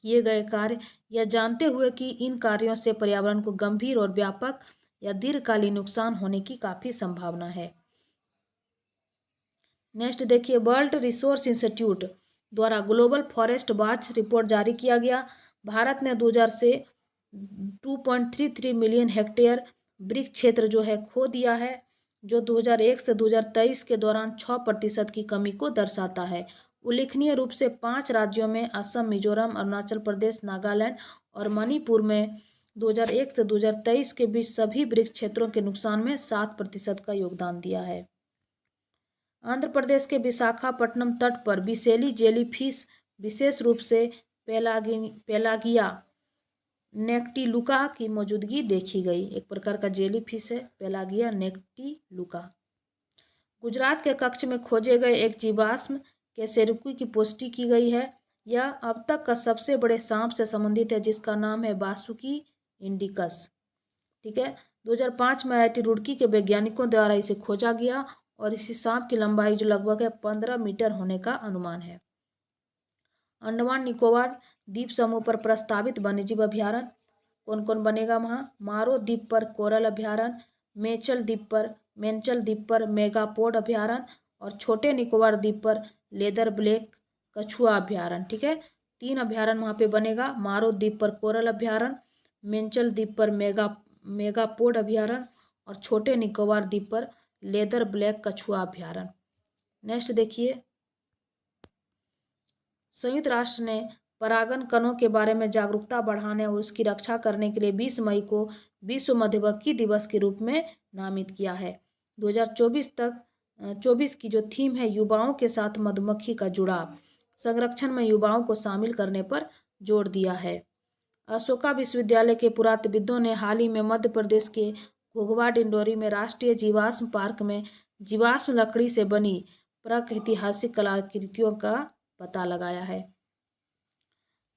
किए गए कार्य, यह जानते हुए कि इन कार्यों से पर्यावरण को गंभीर और व्यापक या दीर्घकालीन नुकसान होने की काफी संभावना है। नेक्स्ट देखिए, वर्ल्ड रिसोर्स इंस्टीट्यूट द्वारा ग्लोबल फॉरेस्ट वॉच रिपोर्ट जारी किया गया। भारत ने 2000 से 2.33 मिलियन हेक्टेयर वृक्ष क्षेत्र जो है खो दिया है, जो 2001 से 2023 के दौरान 6% की कमी को दर्शाता है। उल्लेखनीय रूप से 5 राज्यों में असम, मिजोरम, अरुणाचल प्रदेश, नागालैंड और मणिपुर में 2001 से 2023 के बीच सभी वृक्ष क्षेत्रों के नुकसान में 7% का योगदान दिया है। आंध्र प्रदेश के विशाखापट्टनम तट पर विषैली जेलीफिश, विशेष रूप से पेलागिया नेक्टिलुका की मौजूदगी देखी गई। एक प्रकार का जेलीफिश है पेलागिया नेक्टिलुका। गुजरात के कच्छ में खोजे गए एक जीवाश्म कैसेरुकी की पुष्टि की गई है। यह अब तक का सबसे बड़े सांप से संबंधित है, जिसका नाम है बासुकी इंडिकस। ठीक है, 2005 में IIT रुड़की के वैज्ञानिकों द्वारा इसे खोजा गया और इसी सांप की लंबाई जो लगभग है 15 मीटर होने का अनुमान है। अंडमान निकोबार द्वीप समूह पर प्रस्तावित वन्यजीव अभ्यारण्य कौन कौन बनेगा वहाँ? मारो द्वीप पर कोरल अभ्यारण्य, मेंचल द्वीप पर मेगापोड अभ्यारण्य और छोटे निकोबार द्वीप पर लेदर ब्लैक कछुआ अभ्यारण्य। ठीक है, 3 अभ्यारण्य वहाँ पे बनेगा। मारो द्वीप पर कोरल अभ्यारण्य, मेंचल द्वीप पर मेगापोड अभ्यारण्य और छोटे निकोबार द्वीप पर लेदर ब्लैक कछुआ अभ्यारण्य। नेक्स्ट देखिए, संयुक्त राष्ट्र ने परागन कणों के बारे में जागरूकता बढ़ाने और उसकी रक्षा करने के लिए 20 मई को विश्व मधुमक्खी दिवस के रूप में नामित किया है। 2024 की जो थीम है युवाओं के साथ मधुमक्खी का जुड़ाव, संरक्षण में युवाओं को शामिल करने पर जोर दिया है। अशोका विश्वविद्यालय के पुरातत्वविदों ने हाल ही में मध्य प्रदेश के घुघुवा डिंडोरी में राष्ट्रीय जीवाश्म पार्क में जीवाश्म लकड़ी से बनी प्रागैतिहासिक कलाकृतियों का पता लगाया है।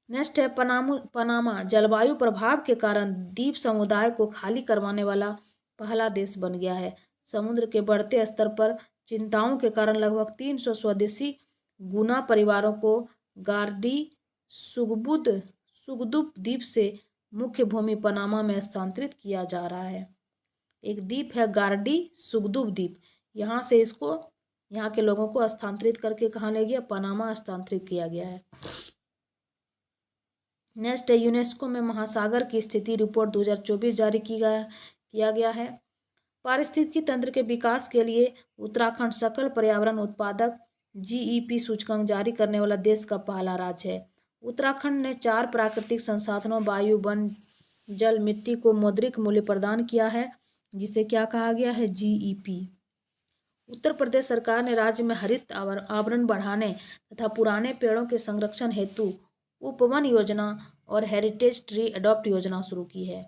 नेक्स्ट है पनामा जलवायु प्रभाव के कारण द्वीप समुदाय को खाली करवाने वाला पहला देश बन गया है। समुद्र के बढ़ते स्तर पर चिंताओं के कारण लगभग 300 स्वदेशी गुना परिवारों को गार्डी सुगदुप द्वीप से मुख्य भूमि पनामा में स्थानांतरित किया जा रहा है। एक द्वीप है गार्डी सुगदुप द्वीप, यहाँ से इसको यहाँ के लोगों को स्थानांतरित करके कहाँ ले गया? पनामा स्थानांतरित किया गया है। नेक्स्ट है यूनेस्को में महासागर की स्थिति रिपोर्ट 2024 जारी किया गया है। पारिस्थितिकी तंत्र के विकास के लिए उत्तराखंड सकल पर्यावरण उत्पादक GEP सूचकांक जारी करने वाला देश का पहला राज्य है। उत्तराखंड ने 4 प्राकृतिक संसाधनों वायु, वन, जल, मिट्टी को मौद्रिक मूल्य प्रदान किया है, जिसे क्या कहा गया है? GEP। उत्तर प्रदेश सरकार ने राज्य में हरित आवरण बढ़ाने तथा पुराने पेड़ों के संरक्षण हेतु उपवन योजना और हेरिटेज ट्री अडॉप्ट योजना शुरू की है।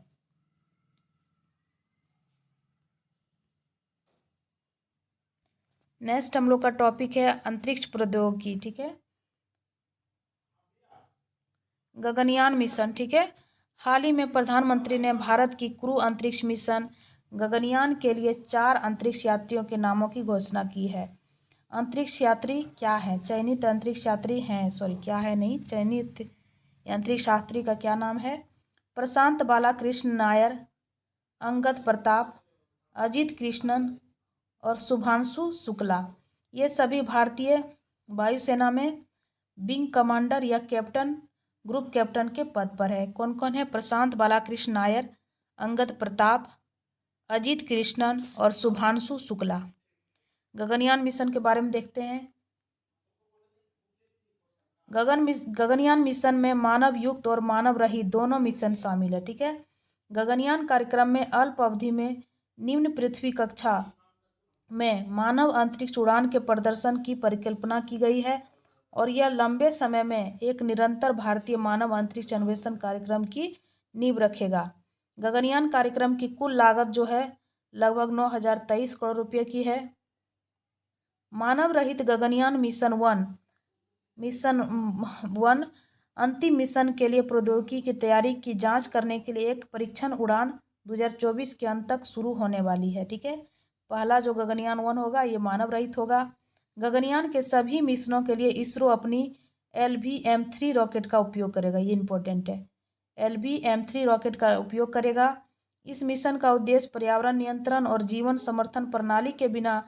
नेक्स्ट हम लोग का टॉपिक है अंतरिक्ष प्रौद्योगिकी। ठीक है, गगनयान मिशन। ठीक है, हाल ही में प्रधानमंत्री ने भारत की क्रू अंतरिक्ष मिशन गगनयान के लिए 4 अंतरिक्ष यात्रियों के नामों की घोषणा की है। अंतरिक्ष यात्री क्या है? चयनित अंतरिक्ष यात्री हैं, क्या है नहीं, चयनित अंतरिक्ष यात्री का क्या नाम है? प्रशांत बालाकृष्ण नायर, अंगद प्रताप, अजित कृष्णन और शुभांशु शुक्ला। ये सभी भारतीय वायुसेना में विंग कमांडर या कैप्टन, ग्रुप कैप्टन के पद पर है। कौन कौन है? प्रशांत बालाकृष्ण नायर, अंगद प्रताप, अजित कृष्णन और शुभांशु शुक्ला। गगनयान मिशन के बारे में देखते हैं। गगनयान मिशन में मानव युक्त और मानव रहित दोनों मिशन शामिल है। ठीक है, गगनयान कार्यक्रम में अल्प अवधि में निम्न पृथ्वी कक्षा में मानव अंतरिक्ष उड़ान के प्रदर्शन की परिकल्पना की गई है और यह लंबे समय में एक निरंतर भारतीय मानव अंतरिक्ष अन्वेषण कार्यक्रम की नींव रखेगा। गगनयान कार्यक्रम की कुल लागत जो है लगभग 9,023 करोड़ रुपये की है। मानव रहित गगनयान मिशन वन अंतिम मिशन के लिए प्रौद्योगिकी की तैयारी की जांच करने के लिए एक परीक्षण उड़ान 2024 के अंत तक शुरू होने वाली है। ठीक है, पहला जो गगनयान 1 होगा ये मानव रहित होगा। गगनयान के सभी मिशनों के लिए इसरो अपनी LVM-3 रॉकेट का उपयोग करेगा, ये इंपॉर्टेंट है। LVM-3 रॉकेट का उपयोग करेगा। इस मिशन का उद्देश्य पर्यावरण नियंत्रण और जीवन समर्थन प्रणाली के बिना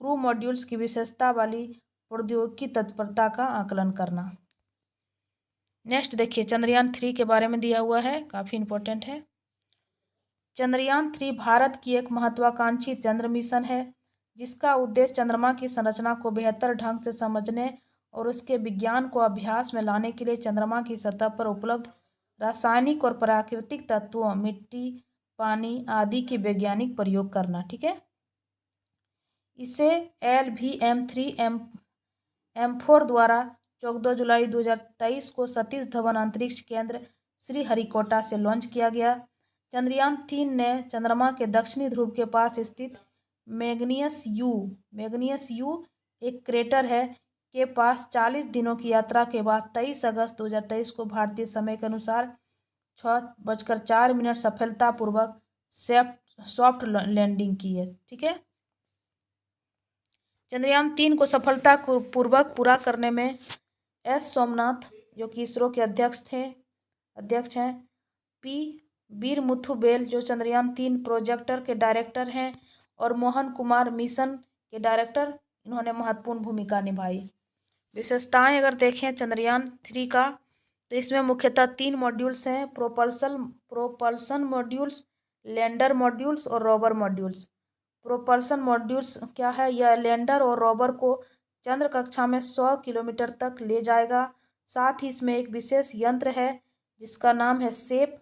क्रू मॉड्यूल्स की विशेषता वाली प्रौद्योगिकी तत्परता का आकलन करना। नेक्स्ट देखिए चंद्रयान 3 के बारे में दिया हुआ है, काफ़ी इंपॉर्टेंट है। चंद्रयान 3 भारत की एक महत्वाकांक्षी चंद्र मिशन है जिसका उद्देश्य चंद्रमा की संरचना को बेहतर ढंग से समझने और उसके विज्ञान को अभ्यास में लाने के लिए चंद्रमा की सतह पर उपलब्ध रासायनिक और प्राकृतिक तत्वों, मिट्टी, पानी आदि के वैज्ञानिक प्रयोग करना। ठीक है, इसे LVM-3M4 द्वारा 14 जुलाई 2023 को सतीश धवन अंतरिक्ष केंद्र श्रीहरिकोटा से लॉन्च किया गया। चंद्रयान 3 ने चंद्रमा के दक्षिणी ध्रुव के पास स्थित मैग्नियस यू एक क्रेटर है के पास 40 दिनों की यात्रा के बाद 23 अगस्त 2023 को भारतीय समय के अनुसार 6:04 सफलतापूर्वक सॉफ्ट लैंडिंग की है। ठीक है, चंद्रयान 3 को सफलतापूर्वक पूरा करने में एस सोमनाथ जो कि इसरो के अध्यक्ष हैं, पी वीरमुथु बेल जो चंद्रयान 3 प्रोजेक्टर के डायरेक्टर हैं और मोहन कुमार मिशन के डायरेक्टर, इन्होंने महत्वपूर्ण भूमिका निभाई। विशेषताएं अगर देखें चंद्रयान 3 का तो इसमें मुख्यतः 3 मॉड्यूल्स हैं, प्रोपल्सन मॉड्यूल्स, लैंडर मॉड्यूल्स और रोवर मॉड्यूल्स। प्रोपल्सन मॉड्यूल्स क्या है, यह लैंडर और रोवर को चंद्र कक्षा में 100 किलोमीटर तक ले जाएगा। साथ ही इसमें एक विशेष यंत्र है जिसका नाम है सेप,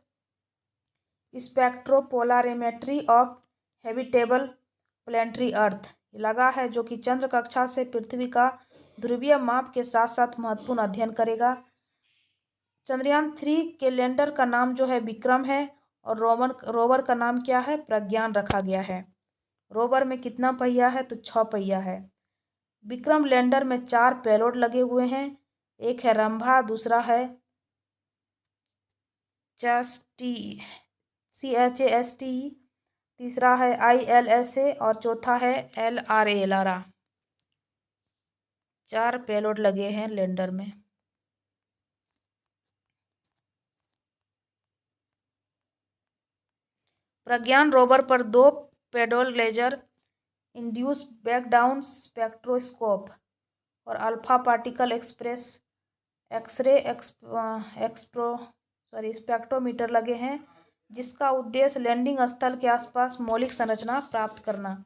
स्पेक्ट्रोपोलारिमेट्री ऑफ हैबिटेबल प्लैनेटरी अर्थ लगा है, जो कि चंद्र कक्षा से पृथ्वी का ध्रुवीय माप के साथ साथ महत्वपूर्ण अध्ययन करेगा। चंद्रयान 3 के लैंडर का नाम जो है विक्रम है और रोवर का नाम क्या है, प्रज्ञान रखा गया है। रोवर में कितना पहिया है तो 6 पहिया है। विक्रम लैंडर में 4 पेलोड लगे हुए हैं, एक है रंभा, दूसरा है CHASTE, तीसरा है ILSA और चौथा है LRA। 4 पेलोड लगे हैं लैंडर में। प्रज्ञान रोवर पर 2 Paudel laser induce back down spectroscope और अल्फा पार्टिकल स्पेक्ट्रोमीटर लगे हैं जिसका उद्देश्य लैंडिंग स्थल के आसपास मौलिक संरचना प्राप्त करना।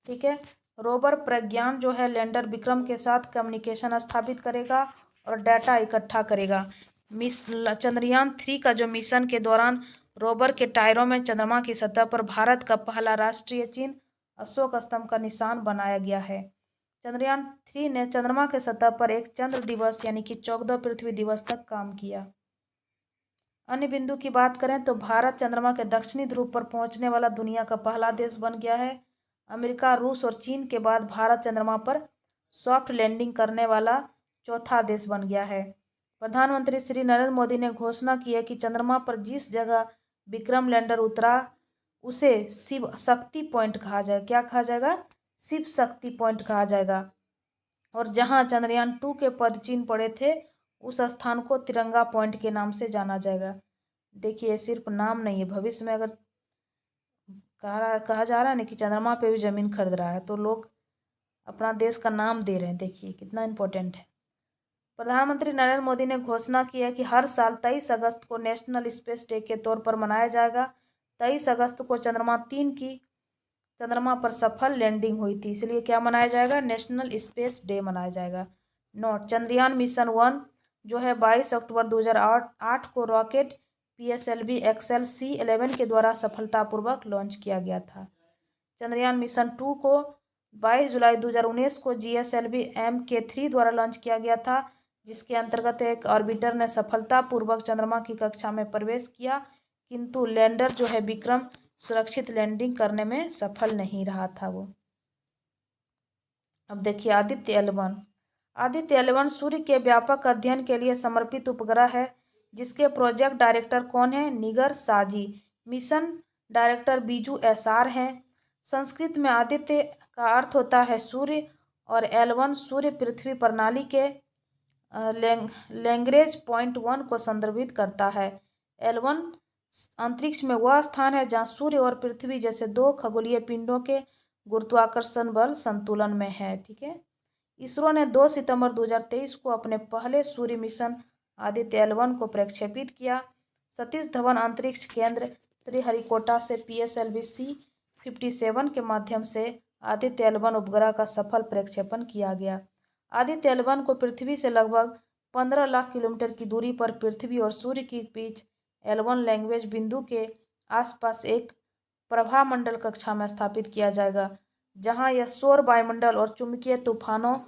ठीक है, रोवर प्रज्ञान जो है लैंडर विक्रम के साथ कम्युनिकेशन स्थापित करेगा और डाटा इकट्ठा करेगा। चंद्रयान 3 का जो मिशन के दौरान रोवर के टायरों में चंद्रमा की सतह पर भारत का पहला राष्ट्रीय चिन्ह अशोक स्तंभ का निशान बनाया गया है। चंद्रयान 3 ने चंद्रमा के सतह पर एक चंद्र दिवस यानी कि 14 पृथ्वी दिवस तक काम किया। अन्य बिंदु की बात करें तो भारत चंद्रमा के दक्षिणी ध्रुव पर पहुंचने वाला दुनिया का पहला देश बन गया है। अमेरिका, रूस और चीन के बाद भारत चंद्रमा पर सॉफ्ट लैंडिंग करने वाला चौथा देश बन गया है। प्रधानमंत्री श्री नरेंद्र मोदी ने घोषणा की है कि चंद्रमा पर जिस जगह विक्रम लैंडर उतरा उसे शिव शक्ति पॉइंट कहा जाएगा। क्या कहा जाएगा? शिव शक्ति पॉइंट कहा जाएगा। और जहां चंद्रयान 2 के पदचिन्ह पड़े थे उस स्थान को तिरंगा पॉइंट के नाम से जाना जाएगा। देखिए, सिर्फ नाम नहीं है, भविष्य में अगर कहा जा रहा है ना कि चंद्रमा पे भी जमीन खरीद रहा है तो लोग अपना देश का नाम दे रहे हैं। देखिए कितना इम्पोर्टेंट है। प्रधानमंत्री नरेंद्र मोदी ने घोषणा की है कि हर साल 23 अगस्त को नेशनल स्पेस डे के तौर पर मनाया जाएगा। 23 अगस्त को चंद्रमा 3 की चंद्रमा पर सफल लैंडिंग हुई थी, इसलिए क्या मनाया जाएगा? नेशनल स्पेस डे मनाया जाएगा। नोट, चंद्रयान मिशन 1 जो है 22 अक्टूबर 2008 को रॉकेट PSLV XL-C11 के द्वारा सफलतापूर्वक लॉन्च किया गया था। चंद्रयान मिशन 2 को 22 जुलाई 2019 को GSLV MK3 द्वारा लॉन्च किया गया था, जिसके अंतर्गत एक ऑर्बिटर ने सफलतापूर्वक चंद्रमा की कक्षा में प्रवेश किया, किंतु लैंडर जो है विक्रम सुरक्षित लैंडिंग करने में सफल नहीं रहा था वो। अब देखिए आदित्य L1। आदित्य L1 सूर्य के व्यापक अध्ययन के लिए समर्पित उपग्रह है, जिसके प्रोजेक्ट डायरेक्टर कौन है? Nigar Shaji. Mission director Biju SR हैं। संस्कृत में आदित्य का अर्थ होता है सूर्य और L1 सूर्य पृथ्वी प्रणाली के लैग्रेंज पॉइंट 1 को संदर्भित करता है। L1 अंतरिक्ष में वह स्थान है जहां सूर्य और पृथ्वी जैसे दो खगोलीय पिंडों के गुरुत्वाकर्षण बल संतुलन में है। ठीक है। इसरो ने 2 सितंबर 2023 को अपने पहले सूर्य मिशन आदित्य L1 को प्रक्षेपित किया। सतीश धवन अंतरिक्ष केंद्र श्रीहरिकोटा से PSLV-C-57 के माध्यम से आदित्य L1 उपग्रह का सफल प्रक्षेपण किया गया। आदित्य L1 को पृथ्वी से लगभग 15 लाख किलोमीटर की दूरी पर पृथ्वी और सूर्य के बीच L1 लैग्रेंज बिंदु के आसपास एक प्रभामंडल कक्षा में स्थापित किया जाएगा, जहां यह सौर वायुमंडल और चुंबकीय तूफानों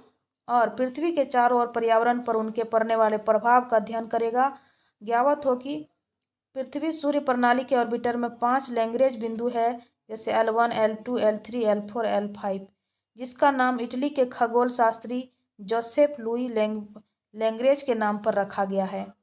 और पृथ्वी के चारों ओर पर्यावरण पर उनके पड़ने वाले प्रभाव का अध्ययन करेगा। ज्ञात हो कि पृथ्वी सूर्य प्रणाली के ऑर्बिटर में 5 लैग्रेंज बिंदु है, जैसे L1, L2, L3, L4, L5, जिसका नाम इटली के खगोल शास्त्री जोसेफ लुई लैग्रेंज के नाम पर रखा गया है।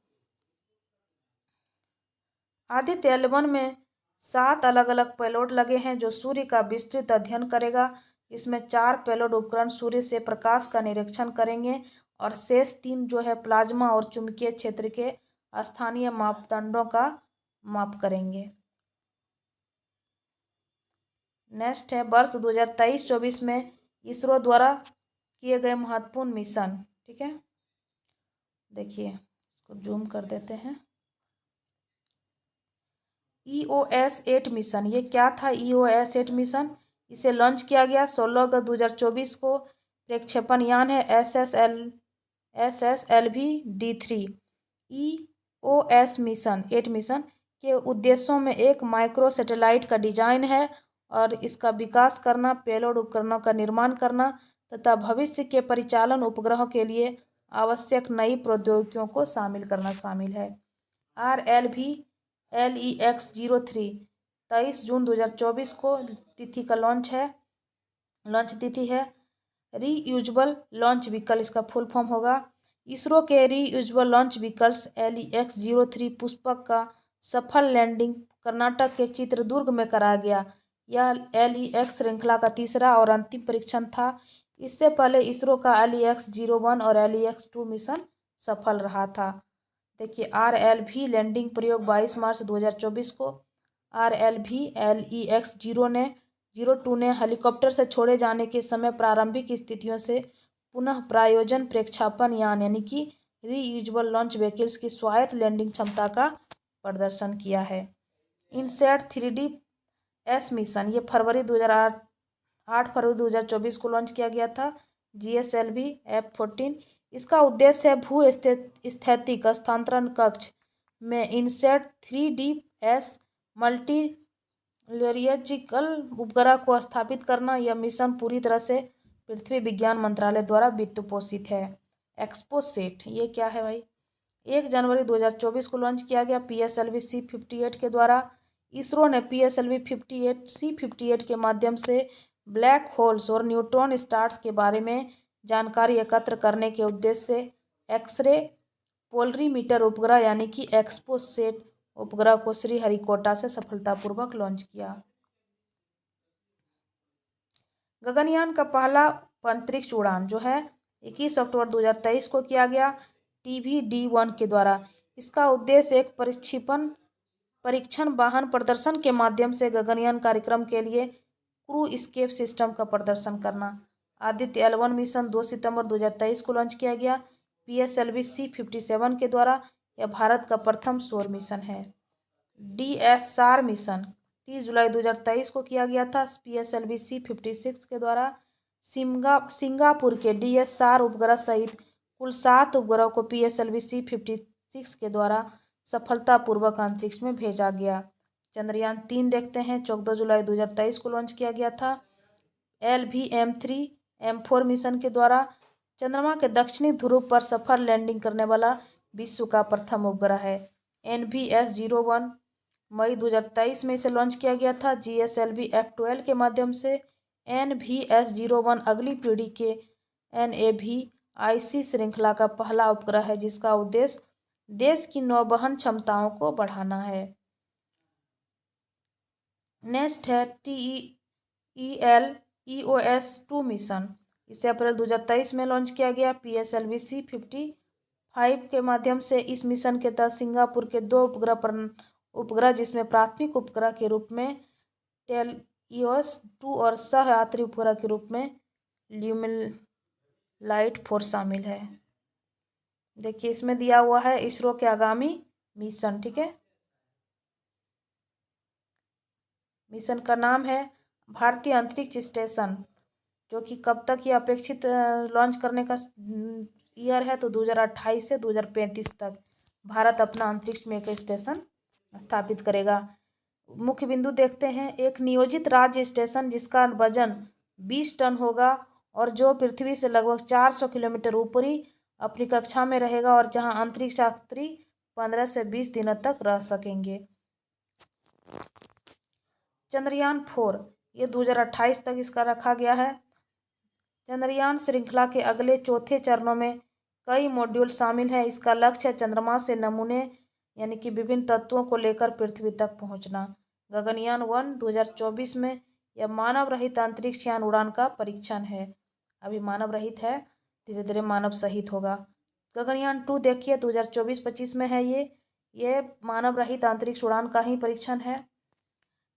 आदित्य L1 में 7 अलग अलग पेलोड लगे हैं जो सूर्य का विस्तृत अध्ययन करेगा। इसमें 4 पेलोड उपकरण सूर्य से प्रकाश का निरीक्षण करेंगे और शेष 3 जो है प्लाज्मा और चुंबकीय क्षेत्र के स्थानीय मापदंडों का माप करेंगे। नेक्स्ट है वर्ष 2023-24 में इसरो द्वारा किए गए महत्वपूर्ण मिशन। ठीक है, देखिए इसको जूम कर देते हैं। EOS 8 मिशन, ये क्या था? EOS 8 मिशन, इसे लॉन्च किया गया 16 अगस्त 2024 को। प्रक्षेपण यान है SSLV D3। EOS mission 8 mission के उद्देश्यों में एक माइक्रो सैटेलाइट का डिजाइन है और इसका विकास करना, पेलोड उपकरणों का निर्माण करना तथा भविष्य के परिचालन उपग्रहों के लिए आवश्यक नई प्रौद्योगिकियों को शामिल करना शामिल है। RLV-LEX-03 23 जून 2024 को तिथि का लॉन्च तिथि है। रीयूजेबल लॉन्च व्हीकल इसका फुल फॉर्म होगा। इसरो के reusable launch vehicles LEX-03 Pushpak का सफल लैंडिंग कर्नाटक के चित्रदुर्ग में कराया गया। यह LEX श्रृंखला का तीसरा और अंतिम परीक्षण था। इससे पहले इसरो का LEX-01 और LEX-2 मिशन सफल रहा था। देखिए RLV लैंडिंग प्रयोग 22 मार्च 2024 को। RLV LEX-02 ने हेलीकॉप्टर से छोड़े जाने के समय प्रारंभिक स्थितियों से पुनः प्रायोजन प्रक्षेपण यान यानी कि रीयूजेबल लॉन्च व्हीकल्स की स्वायत्त लैंडिंग क्षमता का प्रदर्शन किया है। इनसैट 3DS मिशन, ये 8 फरवरी 2024 को लॉन्च किया गया था। GSLV F14, इसका उद्देश्य है भू स्थैतिक स्थानांतरण कक्ष में इनसैट 3DS मल्टीलियोलॉजिकल उपग्रह को स्थापित करना। यह मिशन पूरी तरह से पृथ्वी विज्ञान मंत्रालय द्वारा वित्त पोषित है। एक्सपोसेट, ये क्या है भाई? 1 जनवरी 2024 को लॉन्च किया गया PSLV-C-58 के द्वारा। इसरो ने PSLV-58C-58 के माध्यम से ब्लैक होल्स और न्यूट्रॉन स्टार्स के बारे में जानकारी एकत्र करने के उद्देश्य से एक्सरे पोलरीमीटर उपग्रह यानी कि एक्सपोसेट उपग्रह को श्रीहरिकोटा से सफलतापूर्वक लॉन्च किया। गगनयान का पहला अंतरिक्ष उड़ान जो है 21 अक्टूबर 2023 को किया गया TVD-1 के द्वारा। इसका उद्देश्य एक परीक्षण वाहन प्रदर्शन के माध्यम से गगनयान कार्यक्रम के लिए क्रू एस्केप सिस्टम का प्रदर्शन करना। आदित्य L1 मिशन 2 सितंबर 2023 को लॉन्च किया गया PSLV-C-57 के द्वारा। यह भारत का प्रथम सौर मिशन है। DSR मिशन 30 जुलाई 2023 को किया गया था PSLV-C-56 के द्वारा। सिंगापुर के DSR उपग्रह सहित कुल 7 उपग्रहों को PSLV-C-56 के द्वारा सफलतापूर्वक अंतरिक्ष में भेजा गया। चंद्रयान 3 देखते हैं, 14 जुलाई 2023 को लॉन्च किया गया था LVM-3M4 मिशन के द्वारा। चंद्रमा के दक्षिणी ध्रुव पर सफल लैंडिंग करने वाला विश्व का प्रथम उपग्रह है। NVS-01 मई 2023 में इसे लॉन्च किया गया था GSLV F12 के माध्यम से। NVS-01 अगली पीढ़ी के NAVIC श्रृंखला का पहला उपग्रह है जिसका उद्देश्य देश की नौवहन क्षमताओं को बढ़ाना है। नेक्स्ट है EOS-2 मिशन, इसे अप्रैल 2023 में लॉन्च किया गया। PSLV-C-55 के माध्यम से इस मिशन के तहत सिंगापुर के 2 उपग्रह जिसमें प्राथमिक उपग्रह के रूप में टेलियोस-2 और सह यात्री उपग्रह के रूप में ल्यूमलाइट-4 शामिल है। देखिए इसमें दिया हुआ है इसरो के आगामी मिशन, ठीक है। मिशन का नाम है भारतीय अंतरिक्ष स्टेशन, जो कि कब तक ये अपेक्षित लॉन्च करने का ईयर है, तो 2028 से 2035 तक भारत अपना अंतरिक्ष में एक स्टेशन स्थापित करेगा। मुख्य बिंदु देखते हैं। एक नियोजित राज्य स्टेशन जिसका वजन 20 टन होगा और जो पृथ्वी से लगभग 400 किलोमीटर ऊपरी अपनी कक्षा में रहेगा और जहां अंतरिक्ष यात्री 15 से 20 दिनों तक रह सकेंगे। चंद्रयान 4 ये 2028 तक इसका रखा गया है। चंद्रयान श्रृंखला के अगले चौथे चरणों में कई मॉड्यूल शामिल हैं। इसका लक्ष्य है चंद्रमा से नमूने यानी कि विभिन्न तत्वों को लेकर पृथ्वी तक पहुंचना। गगनयान 1 2024 में यह मानव रहित अंतरिक्ष यान उड़ान का परीक्षण है। अभी मानव रहित है, धीरे धीरे मानव सहित होगा। गगनयान 2 देखिए 2024-25 में है। ये मानव रहित अंतरिक्ष उड़ान का ही परीक्षण है।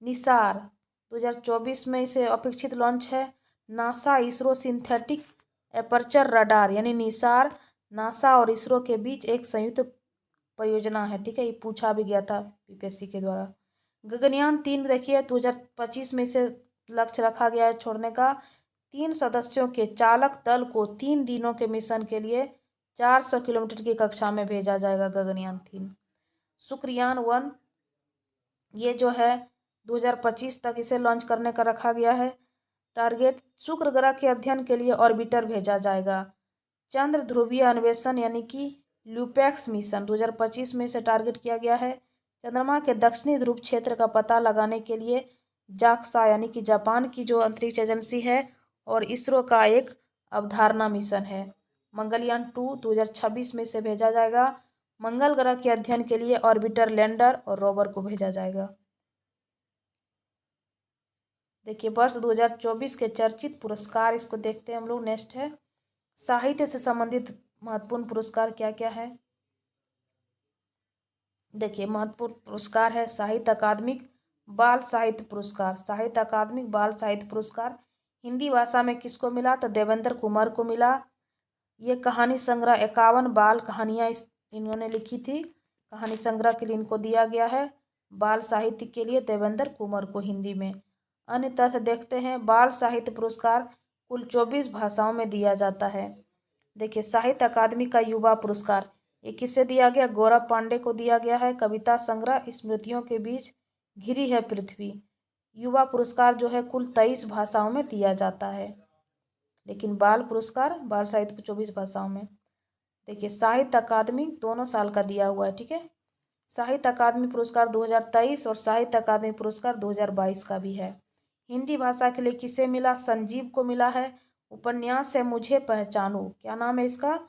निसार 2024 में इसे अपेक्षित लॉन्च है। NASA ISRO synthetic aperture radar यानी निसार नासा और इसरो के बीच एक संयुक्त परियोजना है, ठीक है। ये पूछा भी गया था पीपीएससी के द्वारा। गगनयान 3 देखिए 2025 में इसे लक्ष्य रखा गया है छोड़ने का। 3 सदस्यों के चालक दल को 3 दिनों के मिशन के लिए 400 किलोमीटर की कक्षा में भेजा जाएगा। गगनयान 3। शुक्रयान 1 ये जो है 2025 तक इसे लॉन्च करने का रखा गया है। टारगेट शुक्र ग्रह के अध्ययन के लिए ऑर्बिटर भेजा जाएगा। चंद्र ध्रुवीय अन्वेषण यानी कि ल्यूपैक्स मिशन 2025 में इसे टारगेट किया गया है। चंद्रमा के दक्षिणी ध्रुव क्षेत्र का पता लगाने के लिए जाक्सा यानी कि जापान की जो अंतरिक्ष एजेंसी है और इसरो का एक अवधारणा मिशन है। मंगलयान 2 2026 में इसे भेजा जाएगा। मंगल ग्रह के अध्ययन के लिए ऑर्बिटर, लैंडर और रोवर को भेजा जाएगा। देखिए वर्ष 2024 के चर्चित पुरस्कार, इसको देखते हैं हम लोग। नेक्स्ट है साहित्य से संबंधित महत्वपूर्ण पुरस्कार क्या क्या है। देखिए महत्वपूर्ण पुरस्कार है साहित्य अकादमिक बाल साहित्य पुरस्कार। साहित्य अकादमिक बाल साहित्य पुरस्कार हिंदी भाषा में किसको मिला, तो देवेंद्र कुमार को मिला। ये कहानी संग्रह 51 बाल कहानियाँ इन्होंने लिखी थी। कहानी संग्रह के लिए इनको दिया गया है। बाल साहित्य के लिए देवेंद्र कुमार को हिंदी में। अन्य तथ्य देखते हैं। बाल साहित्य पुरस्कार कुल 24 भाषाओं में दिया जाता है। देखिए साहित्य अकादमी का युवा पुरस्कार ये किसे दिया गया, गौरव पांडे को दिया गया है। कविता संग्रह स्मृतियों के बीच घिरी है पृथ्वी। युवा पुरस्कार जो है कुल 23 भाषाओं में दिया जाता है, लेकिन बाल पुरस्कार बाल साहित्य को 24 भाषाओं में। देखिए साहित्य अकादमी दोनों साल का दिया हुआ है, ठीक है। साहित्य अकादमी पुरस्कार 2023 और साहित्य अकादमी पुरस्कार 2022 का भी है। हिंदी भाषा के लिए किसे मिला, संजीव को मिला है। उपन्यास है मुझे पहचानो, क्या नाम है इसका,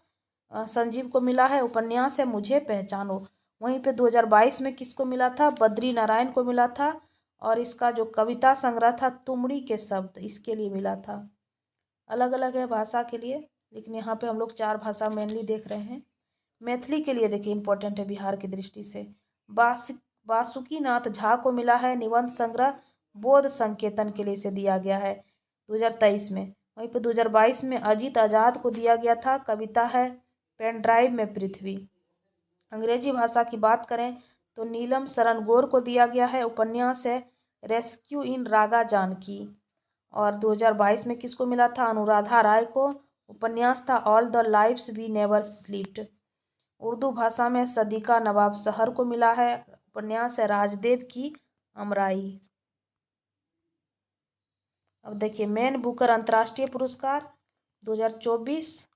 संजीव को मिला है। उपन्यास है मुझे पहचानो। वहीं पे 2022 में किसको मिला था, बद्री नारायण को मिला था। और इसका जो कविता संग्रह था तुमड़ी के शब्द, इसके लिए मिला था। अलग अलग है भाषा के लिए, लेकिन यहाँ पे हम लोग 4 भाषा मेनली देख रहे हैं। मैथिली के लिए देखिए इंपॉर्टेंट है बिहार की दृष्टि से। वासुकीनाथ झा को मिला है निबंध संग्रह बोध संकेतन के लिए इसे दिया गया है 2023 में। वहीं पे 2022 में अजीत आजाद को दिया गया था। कविता है पेन ड्राइव में पृथ्वी। अंग्रेजी भाषा की बात करें तो नीलम शरण गौर को दिया गया है। उपन्यास है रेस्क्यू इन रागा जानकी। और 2022 में किसको मिला था, अनुराधा राय को। उपन्यास था all the lives we never slept. Urdu भाषा में सदीका नवाब शहर को मिला है। उपन्यास है राजदेव की अमराई। अब देखिए मैन बुकर अंतर्राष्ट्रीय पुरस्कार 2024,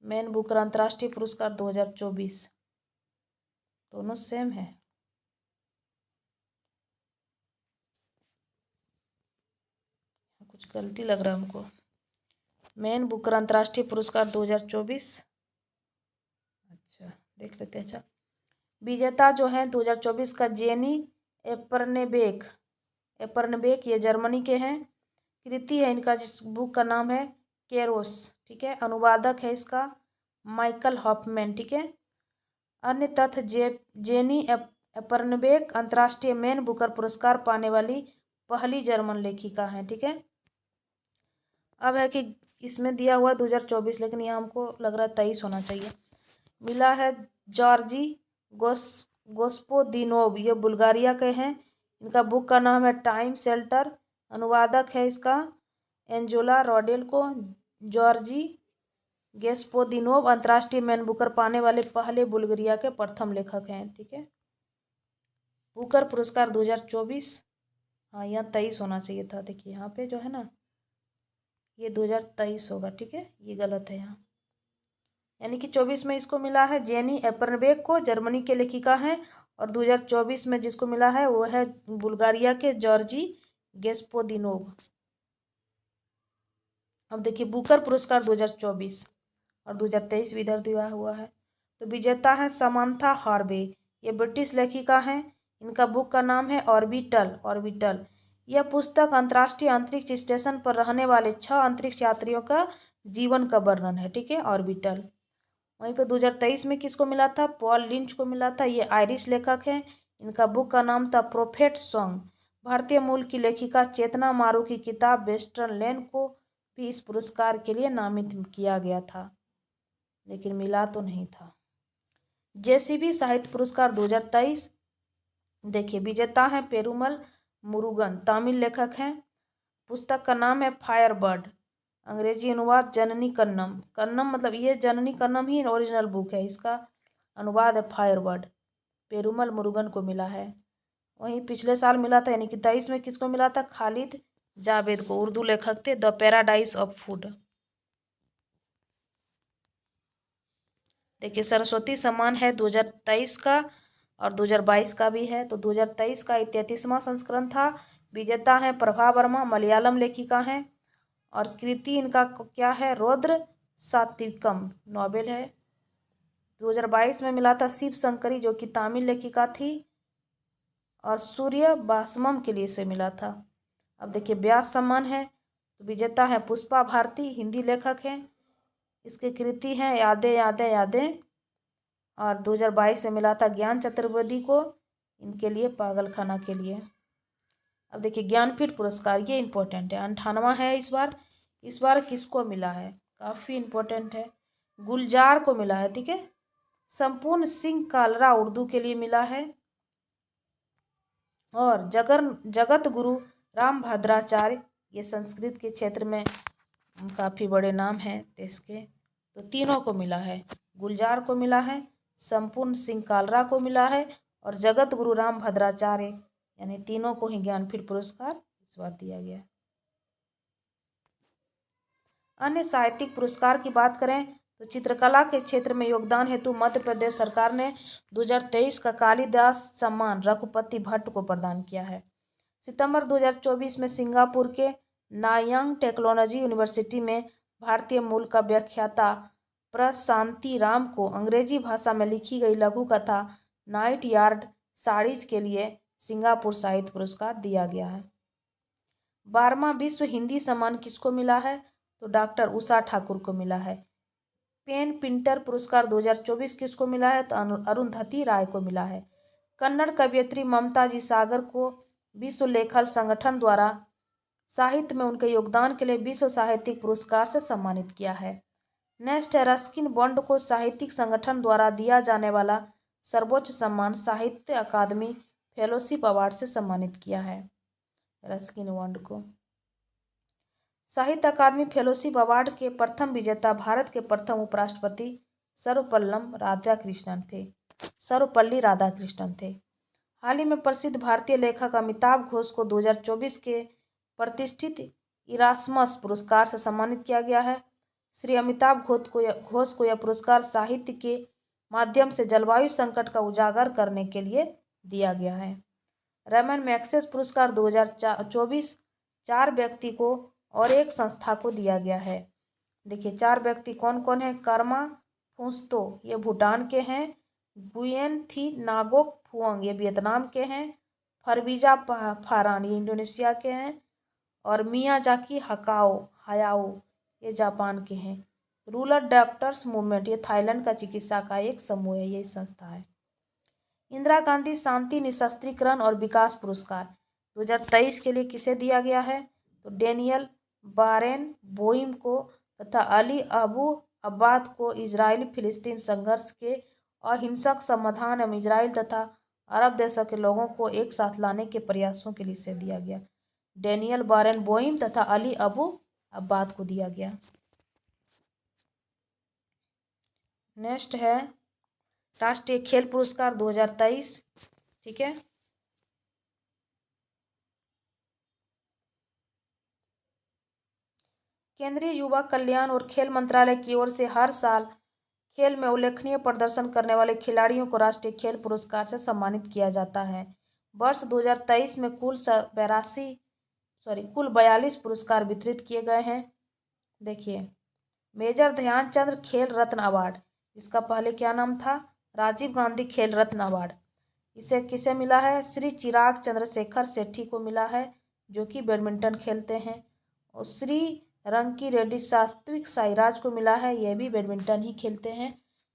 मैन बुकर अंतर्राष्ट्रीय पुरस्कार 2024 दोनों सेम है। कुछ गलती लग रहा है हमको। मैन बुकर अंतर्राष्ट्रीय पुरस्कार 2024, अच्छा देख लेते हैं। अच्छा विजेता जो है 2024 का जेनी एपर्नेबेक ये जर्मनी के हैं। कृति है इनका, जिस बुक का नाम है केरोस, ठीक है। अनुवादक है इसका माइकल हॉफमैन, ठीक है। अन्य तथ्य, जेनी एपर्नबेक अंतर्राष्ट्रीय मैन बुकर पुरस्कार पाने वाली पहली जर्मन लेखिका है, ठीक है। अब है कि इसमें दिया हुआ 2024, लेकिन यहाँ हमको लग रहा है 23 होना चाहिए। मिला है जॉर्जी गोस्पोदिनोव, ये बुल्गारिया के हैं। इनका बुक का नाम है टाइम शेल्टर। अनुवादक है इसका एंजोला रॉडेल्को। जॉर्जी गेस्पोदिनोव अंतर्राष्ट्रीय मैन बुकर पाने वाले पहले बुल्गारिया के प्रथम लेखक हैं, ठीक है। बुकर पुरस्कार 2024, हाँ यहाँ 23 होना चाहिए था। देखिए यहाँ पे जो है ना, ये 2023 होगा, ठीक है, ये गलत है यहाँ। यानी कि 24 में इसको मिला है जेनी एपर्नबेक को, जर्मनी के लेखिका हैं। और 2024 में जिसको मिला है वो है बुल्गारिया के जॉर्जी गेस्पोदिनोव। अब देखिए बुकर पुरस्कार 2024 और 2023 भी इधर दिया हुआ है। तो विजेता है समांथा हार्वे, ये ब्रिटिश लेखिका हैं। इनका बुक का नाम है ऑर्बिटल। यह पुस्तक अंतर्राष्ट्रीय अंतरिक्ष स्टेशन पर रहने वाले 6 अंतरिक्ष यात्रियों का जीवन का वर्णन है, ठीक है, ऑर्बिटल। वहीं पर 2023 में किसको मिला था? पॉल लिंच को मिला था। ये आयरिश लेखक हैं। इनका बुक का नाम था प्रोफेट सॉन्ग। भारतीय मूल की लेखिका चेतना मारू की किताब वेस्टर्न लैंड को भी इस पुरस्कार के लिए नामित किया गया था, लेकिन मिला तो नहीं था। जेसीबी साहित्य पुरस्कार 2023, देखिए विजेता हैं पेरुमल मुरुगन, तमिल लेखक हैं। पुस्तक का नाम है फायरबर्ड। अंग्रेजी अनुवाद जननी कन्नम। कन्नम मतलब ये जननी कन्नम ही ओरिजिनल बुक है, इसका अनुवाद है फायरबर्ड। पेरुमल मुरुगन को मिला है। वहीं पिछले साल मिला था, यानी कि 23 में किसको मिला था? खालिद जावेद को, उर्दू लेखक थे, द पैराडाइज ऑफ फूड। देखिए सरस्वती सम्मान है 2023 का और 2022 का भी है। तो 2023 का 33वां संस्करण था। विजेता है प्रभा वर्मा, मलयालम लेखिका हैं। और कृति इनका क्या है? रौद्र सात्विकम, नॉवेल है। 2022 में मिला था शिव शंकरी, जो कि तमिल लेखिका थी, और सूर्य बासमम के लिए से मिला था। अब देखिए व्यास सम्मान है, तो विजेता है पुष्पा भारती, हिंदी लेखक हैं। इसकी कृति हैं यादें यादें यादें। और 2022 में मिला था ज्ञान चतुर्वेदी को, इनके लिए पागलखाना के लिए। अब देखिए ज्ञानपीठ पुरस्कार, ये इम्पोर्टेंट है, 98वां है इस बार किसको मिला है? काफ़ी इम्पोर्टेंट है, गुलजार को मिला है, ठीक है। संपूर्ण सिंह कालरा उर्दू के लिए मिला है। और जगत गुरु राम भद्राचार्य, ये संस्कृत के क्षेत्र में काफ़ी बड़े नाम हैं देश के। तो तीनों को मिला है, गुलजार को मिला है, संपूर्ण सिंह कालरा को मिला है, और जगत गुरु राम भद्राचार्य, यानी तीनों को ही ज्ञानपीठ पुरस्कार इस बार दिया गया। अन्य साहित्यिक पुरस्कार की बात करें तो चित्रकला के क्षेत्र में योगदान हेतु मध्य प्रदेश सरकार ने 2023 का कालिदास सम्मान रघुपति भट्ट को प्रदान किया है। सितंबर 2024 में सिंगापुर के नायांग टेक्नोलॉजी यूनिवर्सिटी में भारतीय मूल का व्याख्याता प्रशांति राम को अंग्रेजी भाषा में लिखी गई लघु कथा नाइट यार्ड साड़ीज के लिए सिंगापुर साहित्य पुरस्कार दिया गया है। 12वां विश्व हिंदी सम्मान किसको मिला है? तो डॉक्टर उषा ठाकुर को मिला है। पेन पिंटर पुरस्कार 2024 किसको मिला है? तो अरुंधति राय को मिला है। कन्नड़ कवयित्री ममता जी सागर को विश्व लेखक संगठन द्वारा साहित्य में उनके योगदान के लिए विश्व साहित्यिक पुरस्कार से सम्मानित किया है। नेक्स्ट है रस्किन बॉन्ड को साहित्यिक संगठन द्वारा दिया जाने वाला सर्वोच्च सम्मान साहित्य अकादमी फेलोशिप अवार्ड से सम्मानित किया है। रस्किन बॉन्ड को साहित्य अकादमी फेलोशिप अवार्ड के प्रथम विजेता भारत के प्रथम उपराष्ट्रपति सर्वपल्ली राधाकृष्णन थे। हाल ही में प्रसिद्ध भारतीय लेखक अमिताभ घोष को 2024 के प्रतिष्ठित इरास्मस पुरस्कार से सम्मानित किया गया है। श्री अमिताभ घोष को यह पुरस्कार साहित्य के माध्यम से जलवायु संकट का उजागर करने के लिए दिया गया है। रैमन मैग्सेसे पुरस्कार 2024 4 व्यक्ति को और एक संस्था को दिया गया है। देखिए 4 व्यक्ति कौन कौन है? कर्मा फुस्तो, ये भूटान के हैं। गुयेन थी नागोक फुआंग, ये वियतनाम के हैं। फरवीजा फारान, ये इंडोनेशिया के हैं। और मियाजाकी हायाओ ये जापान के हैं। रूरल डॉक्टर्स मूवमेंट ये थाईलैंड का चिकित्सा का एक समूह है, यही संस्था है। इंदिरा गांधी शांति निशस्त्रीकरण और विकास पुरस्कार 2023 के लिए किसे दिया गया है? तो डेनियल बारेन बोइम को तथा अली अबू अब्बाद को इजरायली फिलिस्तीन संघर्ष के अहिंसक समाधान एवं इजराइल तथा अरब देशों के लोगों को एक साथ लाने के प्रयासों के लिए से दिया गया। डेनियल बारेन बोइम तथा अली अबू अब्बाद को दिया गया। नेक्स्ट है राष्ट्रीय खेल पुरस्कार 2023। ठीक है, केंद्रीय युवा कल्याण और खेल मंत्रालय की ओर से हर साल खेल में उल्लेखनीय प्रदर्शन करने वाले खिलाड़ियों को राष्ट्रीय खेल पुरस्कार से सम्मानित किया जाता है। वर्ष 2023 में कुल 42 पुरस्कार वितरित किए गए हैं। देखिए, मेजर ध्यानचंद खेल रत्न अवार्ड, जिसका पहले क्या नाम था? राजीव गांधी खेल रत्न अवार्ड, इसे किसे मिला है? श्री चिराग चंद्रशेखर सेठी को मिला है, जो कि बैडमिंटन खेलते हैं। और श्री रंकी रेड्डी सात्विक साईराज को मिला है, यह भी बैडमिंटन ही खेलते हैं।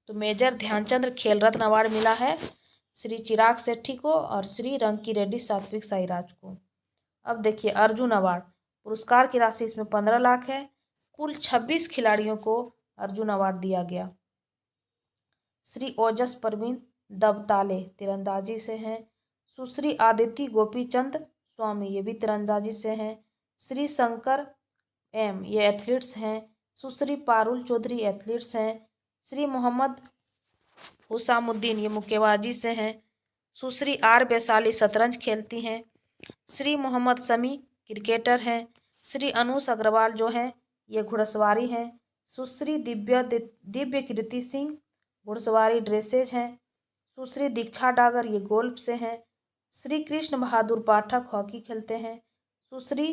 तो मेजर ध्यानचंद खेल रत्न अवार्ड मिला है श्री चिराग सेठी को और श्री रंकी रेड्डी सात्विक साईराज को। अब देखिए, अर्जुन अवार्ड, पुरस्कार की राशि इसमें 15 लाख है। कुल 26 खिलाड़ियों को अर्जुन अवार्ड दिया गया। श्री ओजस परवीन दबताले तीरंदाजी से हैं। सुश्री आदिति गोपीचंद स्वामी ये भी तीरंदाजी से हैं। श्री शंकर एम ये एथलीट्स हैं। सुश्री पारुल चौधरी एथलीट्स हैं। श्री मोहम्मद हुसामुद्दीन ये मुक्केबाजी से हैं। सुश्री आर वैशाली शतरंज खेलती हैं। श्री मोहम्मद समी क्रिकेटर हैं। श्री अनुष अग्रवाल जो हैं ये घुड़सवारी हैं। सुश्री दिव्य कीर्ति सिंह घुड़सवारी ड्रेसेज हैं। सुश्री दीक्षा डागर ये गोल्फ से हैं। श्री कृष्ण बहादुर पाठक हॉकी खेलते हैं। सुश्री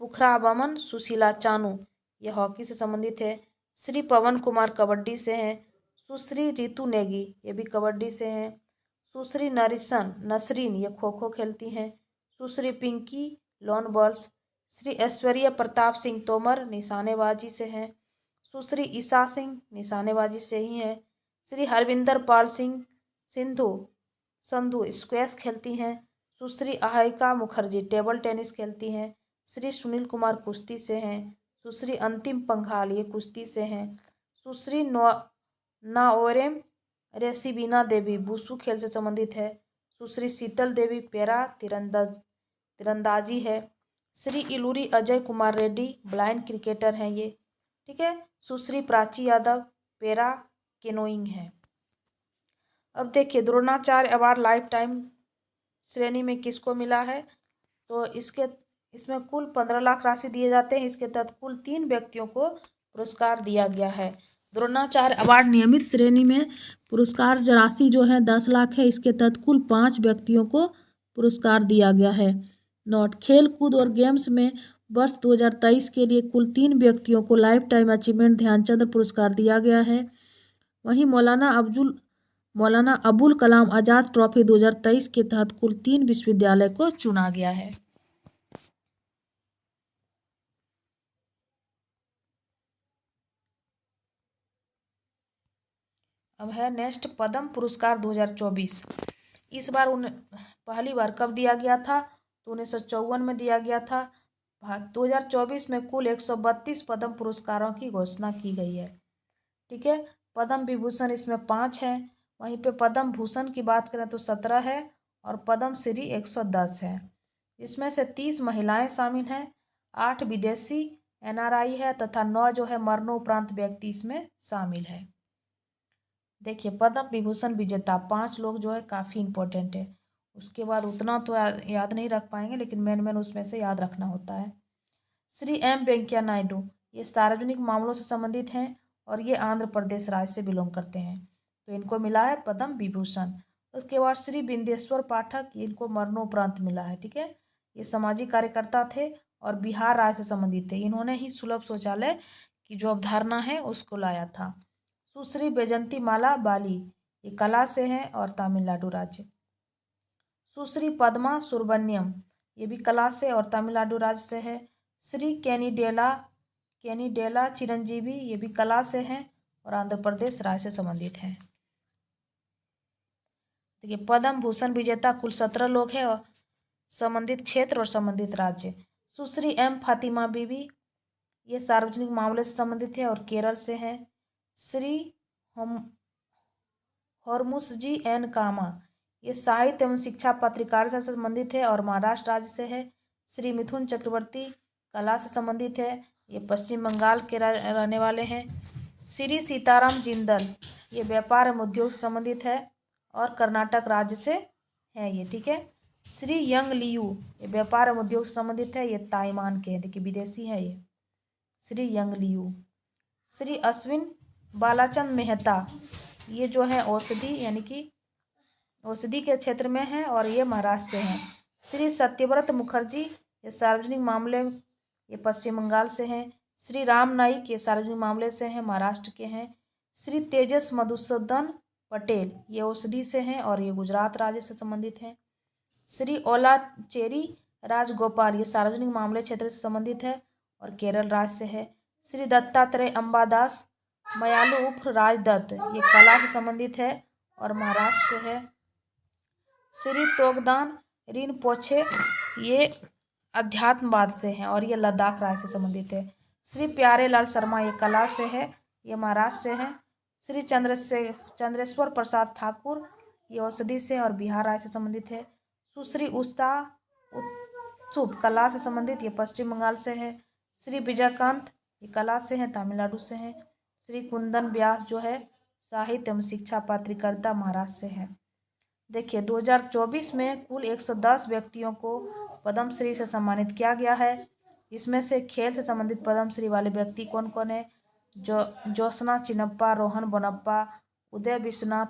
पुखराबमन सुशीला चानू ये हॉकी से संबंधित है। श्री पवन कुमार कबड्डी से हैं। सुश्री रितु नेगी ये भी कबड्डी से हैं। सुश्री नसरीन ये खो खो खेलती हैं। सुश्री पिंकी लॉन बॉल्स। श्री ऐश्वर्या प्रताप सिंह तोमर निशानेबाजी से हैं। सुश्री ईशा सिंह निशानेबाजी से ही हैं। श्री हरविंदर पाल सिंह संधू स्क्वैश खेलती हैं। सुश्री आहिका मुखर्जी टेबल टेनिस खेलती हैं। श्री सुनील कुमार कुश्ती से हैं। सुश्री अंतिम पंघाल ये कुश्ती से हैं। सुश्री नाओरेम रेसिबीना देवी वुशु खेल से संबंधित है। सुश्री शीतल देवी पैरा तीरंदाजी है। श्री इलूरी अजय कुमार रेड्डी ब्लाइंड क्रिकेटर हैं ये। ठीक है, सुश्री प्राची यादव पैरा केनोइंग है। अब देखिए, द्रोणाचार्य अवार्ड लाइफ टाइम श्रेणी में किसको मिला है? तो इसमें कुल 15 लाख राशि दिए जाते हैं। इसके तहत कुल 3 व्यक्तियों को पुरस्कार दिया गया है। द्रोणाचार्य अवार्ड नियमित श्रेणी में पुरस्कार राशि जो है 10 लाख है। इसके तहत कुल 5 व्यक्तियों को पुरस्कार दिया गया है। नोट, खेल कूद और गेम्स में वर्ष 2023 के लिए कुल 3 व्यक्तियों को लाइफ टाइम अचीवमेंट ध्यानचंद पुरस्कार दिया गया है। वहीं मौलाना अबुल कलाम आज़ाद ट्रॉफी 2023 के तहत कुल 3 विश्वविद्यालय को चुना गया है। अब है नेक्स्ट पद्म पुरस्कार 2024। इस बार पहली बार कब दिया गया था? तो 1954 में दिया गया था। 2024 में कुल 132 पद्म पुरस्कारों की घोषणा की गई है। ठीक है, पद्म विभूषण इसमें 5 हैं। वहीं पे पद्म भूषण की बात करें तो 17 है और पद्म श्री 110 है। इसमें से 30 महिलाएं शामिल हैं, 8 विदेशी NRI है तथा 9 जो है मरणोपरांत व्यक्ति इसमें शामिल है। देखिए, पद्म विभूषण विजेता 5 लोग जो है काफ़ी इंपॉर्टेंट है। उसके बाद उतना तो याद नहीं रख पाएंगे, लेकिन मेन उसमें से याद रखना होता है। श्री M वेंकैया नायडू ये सार्वजनिक मामलों से संबंधित हैं और ये आंध्र प्रदेश राज्य से बिलोंग करते हैं, तो इनको मिला है पद्म विभूषण। उसके बाद श्री बिंदेश्वर पाठक इनको मरणोपरांत मिला है। ठीक है, ये सामाजिक कार्यकर्ता थे और बिहार राज्य से संबंधित थे। इन्होंने ही सुलभ शौचालय की जो अवधारणा है उसको लाया था। सुश्री बैजंती माला बाली ये कला से हैं और तमिलनाडु राज्य। सुश्री पद्मा सुब्रमण्यम ये भी कला से और तमिलनाडु राज्य से है। श्री कैनिडेला चिरंजीवी, ये भी कला से हैं और आंध्र प्रदेश राज्य से संबंधित हैं। देखिए पद्म भूषण विजेता कुल 17 लोग हैं और संबंधित क्षेत्र और संबंधित राज्य। सुश्री एम फातिमा बीबी, ये सार्वजनिक मामले से संबंधित है और केरल से हैं। श्री हरमुसजी एन कामा, ये साहित्य एवं शिक्षा पत्रिकारिता से संबंधित है और महाराष्ट्र राज्य से है। श्री मिथुन चक्रवर्ती कला से संबंधित है, ये पश्चिम बंगाल के रहने वाले हैं। श्री सीताराम जिंदल, ये व्यापार एवं उद्योग से संबंधित है और कर्नाटक राज्य से है ये, ठीक है। श्री यंग लियू, ये व्यापार एवं उद्योग से संबंधित है, ये ताइवान के हैं, देखिए विदेशी है ये। Shri Yang Liu. श्री अश्विन बालाचंद मेहता, ये जो है औषधि यानी कि औषधि के क्षेत्र में है और ये महाराष्ट्र से हैं। श्री सत्यव्रत मुखर्जी, ये सार्वजनिक मामले, ये पश्चिम बंगाल से हैं। श्री राम नाईक, ये सार्वजनिक मामले से हैं, महाराष्ट्र के हैं। श्री तेजस मधुसूदन पटेल, ये औषधि से हैं और ये गुजरात राज्य से संबंधित हैं। श्री ओलाचेरी राजगोपाल, ये सार्वजनिक मामले क्षेत्र से संबंधित है और केरल राज्य से है। श्री दत्तात्रेय अंबादास मयालू उर्फ राजदत्त, ये कला से संबंधित है और महाराष्ट्र से है। श्री तोगदान रिनपोछे, ये अध्यात्मवाद से हैं और ये लद्दाख राज्य से संबंधित है। श्री प्यारेलाल शर्मा, ये कला से है, ये महाराष्ट्र से हैं। श्री चंद्रेश्वर प्रसाद ठाकुर, ये औषधि से और बिहार राज्य से संबंधित है। सुश्री उषा उत्सुप, कला से संबंधित, ये पश्चिम बंगाल से है। श्री विजयकांत, ये कला से हैं, तमिलनाडु से हैं। श्री कुंदन व्यास जो है साहित्य एवं शिक्षा पत्रकारिता, महाराष्ट्र से है। देखिए 2024 में कुल 110 व्यक्तियों को पद्मश्री से सम्मानित किया गया है। इसमें से खेल से संबंधित पद्मश्री वाले व्यक्ति कौन कौन है? ज्योत्सना चिन्नप्पा, रोहन बोनप्पा, उदय विश्वनाथ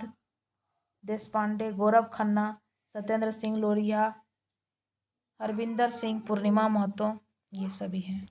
देशपांडे, गौरव खन्ना, सत्येंद्र सिंह लोरिया, हरविंदर सिंह, पूर्णिमा महतो, ये सभी हैं।